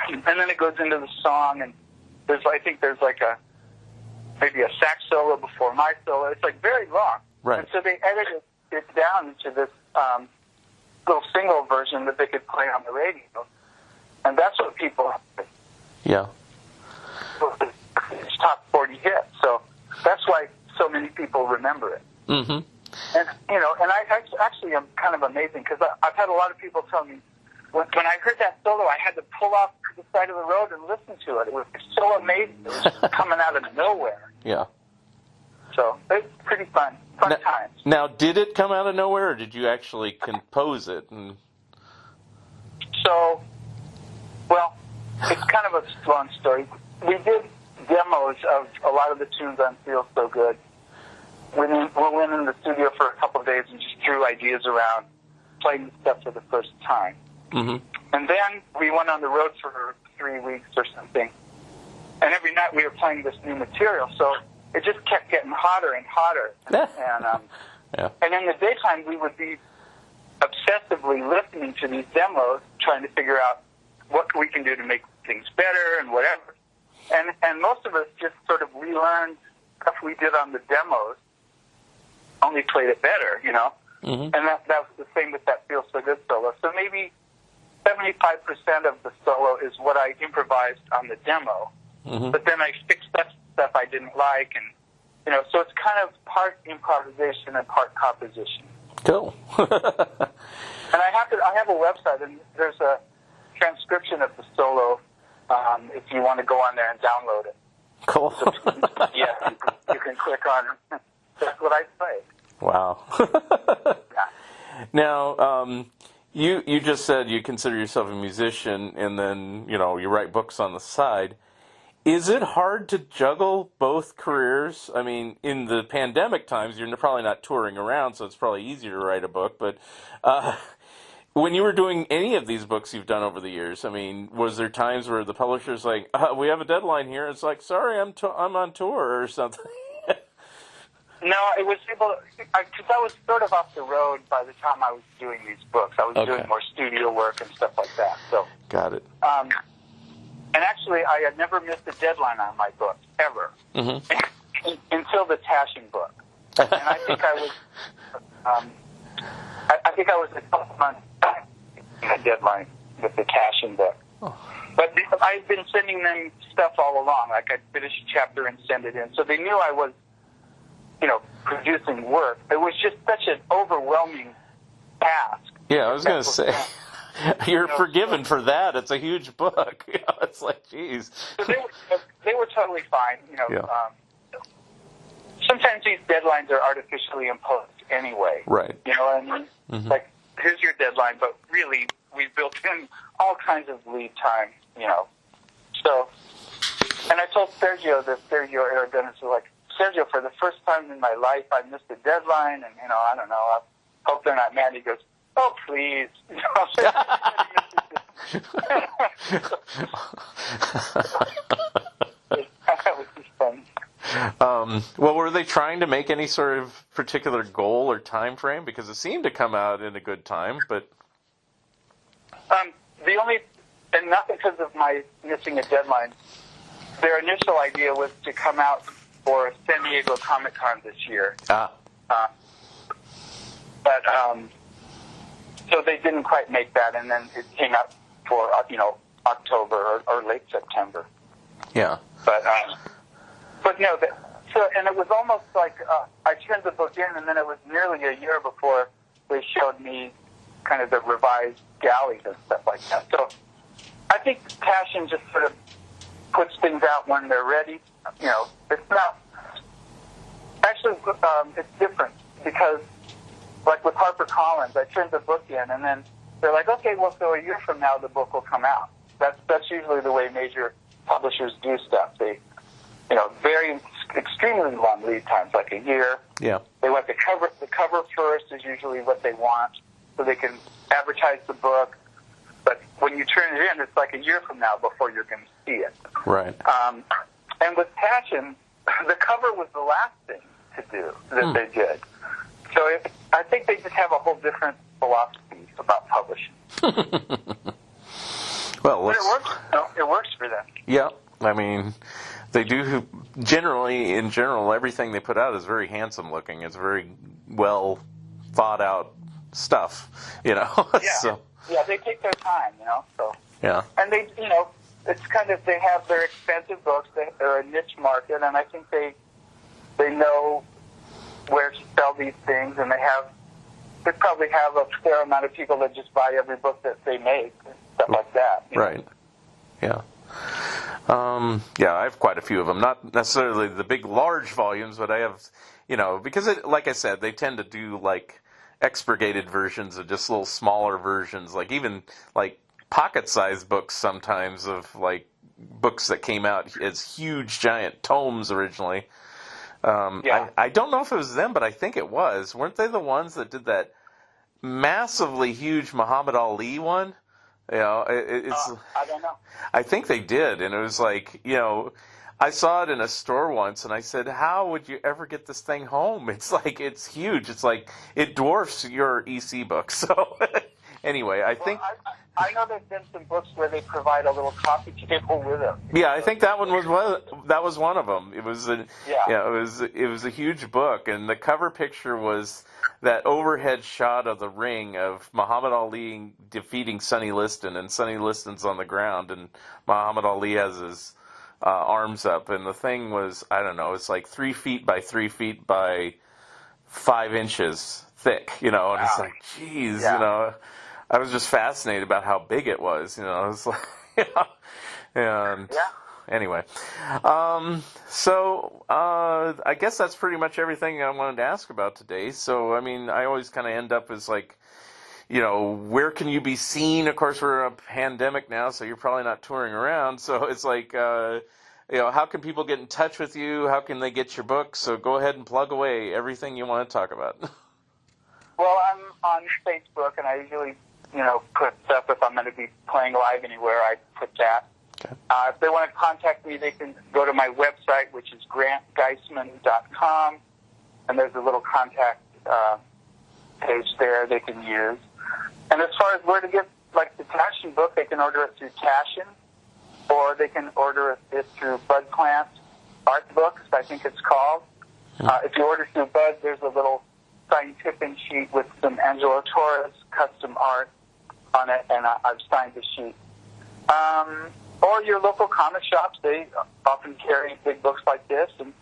And then it goes into the song, and I think there's like maybe a sax solo before my solo. It's like very long. Right. And so they edited it down into this little single version that they could play on the radio. And that's what people heard. Yeah. It's top 40 hit. So that's why so many people remember it. Mm-hmm. And, and I actually am kind of amazing, because I've had a lot of people tell me, when I heard that solo, I had to pull off to the side of the road and listen to it. It was so amazing. It was just coming out of nowhere. Yeah. So it's pretty fun. Fun times. Now, did it come out of nowhere, or did you actually compose it? So, well, it's kind of a long story. We did demos of a lot of the tunes on "Feel So Good." We went in the studio for a couple of days and just threw ideas around, playing the stuff for the first time. Mm-hmm. And then we went on the road for 3 weeks or something. And every night we were playing this new material, so it just kept getting hotter and hotter. And in the daytime, we would be obsessively listening to these demos, trying to figure out what we can do to make things better and whatever. And most of us just sort of relearned stuff we did on the demos, only played it better, Mm-hmm. And that was the same with that "Feel So Good" solo. So maybe 75% of the solo is what I improvised on the demo, mm-hmm. but then I fixed that stuff I didn't like, and so it's kind of part improvisation and part composition. Cool. And I have a website, and there's a transcription of the solo if you want to go on there and download it. Cool. So, yeah, you can click on it. That's what I play. Wow. Yeah. Now, you just said you consider yourself a musician, and then, you write books on the side. Is it hard to juggle both careers? I mean, in the pandemic times, you're probably not touring around, so it's probably easier to write a book. But when you were doing any of these books you've done over the years, I mean, was there times where the publisher's like, we have a deadline here? It's like, sorry, I'm on tour or something. No, it was because I was sort of off the road by the time I was doing these books. I was doing more studio work and stuff like that. So got it. And actually, I had never missed a deadline on my book ever, mm-hmm. until the Tashing book. And I think I was, I was a couple months back the deadline with the Tashing book. Oh. But I'd been sending them stuff all along. Like I'd finish a chapter and send it in, so they knew I was, producing work. It was just such an overwhelming task. Yeah, I was going to say, you're forgiven for that. It's a huge book. It's like, geez. So they were totally fine. Yeah. Sometimes these deadlines are artificially imposed anyway. Right. You know what I mean? Mm-hmm. Like, here's your deadline, but really, we've built in all kinds of lead time, So, and I told Sergio Aragonés, like, Sergio, for the first time in my life, I missed a deadline, and, I don't know, I hope they're not mad. He goes, Oh, please. That was just fun. Well, were they trying to make any sort of particular goal or time frame? Because it seemed to come out in a good time, but... The only, and not because of my missing a deadline, their initial idea was to come out for San Diego Comic-Con this year. So they didn't quite make that, and then it came out for, October or late September. Yeah. But no, and it was almost like I turned the book in, and then it was nearly a year before they showed me kind of the revised galleys and stuff like that. So I think Passion just sort of puts things out when they're ready. It's not... Actually, it's different because, like with HarperCollins, I turned the book in, and then they're like, okay, well, so a year from now the book will come out. That's usually the way major publishers do stuff. They, very extremely long lead times, like a year. Yeah. They want the cover. The cover first is usually what they want, so they can advertise the book. But when you turn it in, it's like a year from now before you're going to see it. Right. And with Passion, the cover was the last thing to do that they did. So I think they just have a whole different philosophy about publishing. Well, but it works. It works for them. Yeah, I mean, they do in general, everything they put out is very handsome looking. It's very well thought out stuff, Yeah. So. Yeah, they take their time, So. Yeah. And they, it's kind of, they have their expensive books. They're a niche market, and I think they know where to sell these things, and they probably have a fair amount of people that just buy every book that they make, and stuff like that. Right. Yeah. I have quite a few of them. Not necessarily the big, large volumes, but I have, because like I said, they tend to do like expurgated versions of just little smaller versions, like even like pocket-sized books sometimes of like books that came out as huge, giant tomes originally. I don't know if it was them, but I think it was. Weren't they the ones that did that massively huge Muhammad Ali one? It's. I don't know. I think they did, and it was like, I saw it in a store once, and I said, how would you ever get this thing home? It's like, it's huge. It's like, it dwarfs your EC book. So, anyway, I think... I know there's been some books where they provide a little coffee table with them. Yeah, I think that one was one of them. It was it was a huge book, and the cover picture was that overhead shot of the ring of Muhammad Ali defeating Sonny Liston, and Sonny Liston's on the ground, and Muhammad Ali has his arms up, and the thing was, I don't know, it's like 3 feet by 3 feet by 5 inches thick, and it's like, geez, I was just fascinated about how big it was, It's like, and anyway, so I guess that's pretty much everything I wanted to ask about today. So, I mean, I always kind of end up as like, where can you be seen? Of course, we're in a pandemic now, so you're probably not touring around. So it's like, how can people get in touch with you? How can they get your books? So go ahead and plug away everything you want to talk about. Well, I'm on Facebook, and I usually, put stuff if I'm going to be playing live anywhere. I put that. Okay. If they want to contact me, they can go to my website, which is grantgeissman.com, and there's a little contact page there they can use. And as far as where to get, like, the Tashin book, they can order it through Tashin, or they can order it through Bud Plant Art Books, I think it's called. If you order through Bud, there's a little signed tipping sheet with some Angelo Torres custom art on it, and I've signed the sheet. Or your local comic shops, they often carry big books like this, and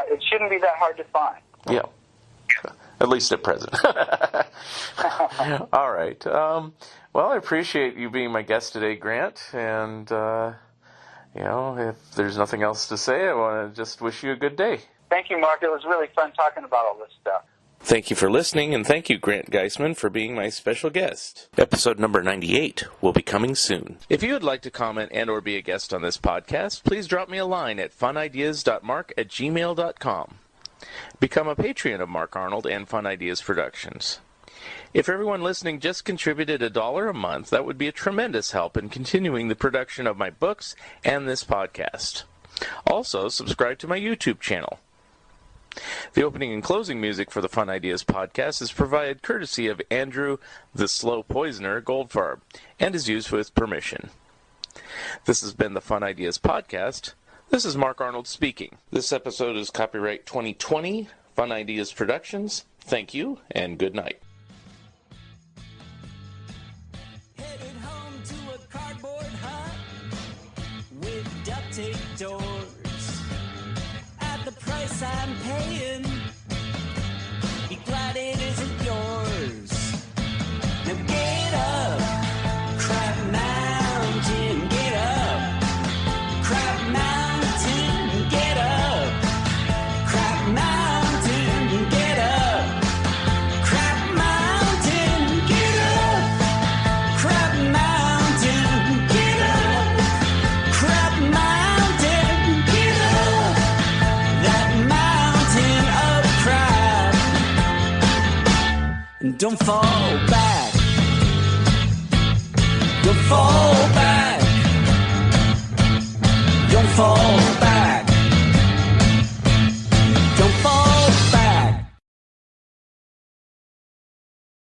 it shouldn't be that hard to find. Yeah. At least at present. All right. Well, I appreciate you being my guest today, Grant. And, if there's nothing else to say, I want to just wish you a good day. Thank you, Mark. It was really fun talking about all this stuff. Thank you for listening, and thank you, Grant Geissman, for being my special guest. Episode number 98 will be coming soon. If you would like to comment and or be a guest on this podcast, please drop me a line at funideas.mark@gmail.com. Become a Patreon of Mark Arnold and Fun Ideas Productions. If everyone listening just contributed $1 a month, that would be a tremendous help in continuing the production of my books and this podcast. Also, subscribe to my YouTube channel. The opening and closing music for the Fun Ideas podcast is provided courtesy of Andrew the Slow Poisoner Goldfarb and is used with permission. This has been the Fun Ideas podcast. This is Mark Arnold speaking. This episode is copyright 2020, Fun Ideas Productions. Thank you, and good night. Headed home to a cardboard hut with duct tape doors. At the price I'm paying, be glad it isn't yours. Now get up, Crab Mountain, get up. Crab Mountain, get up. Crab Mountain, get up. Crab Mountain, get up. Crab Mountain, get up. Crab Mountain, get up. That mountain of crab. And don't fall back. Don't fall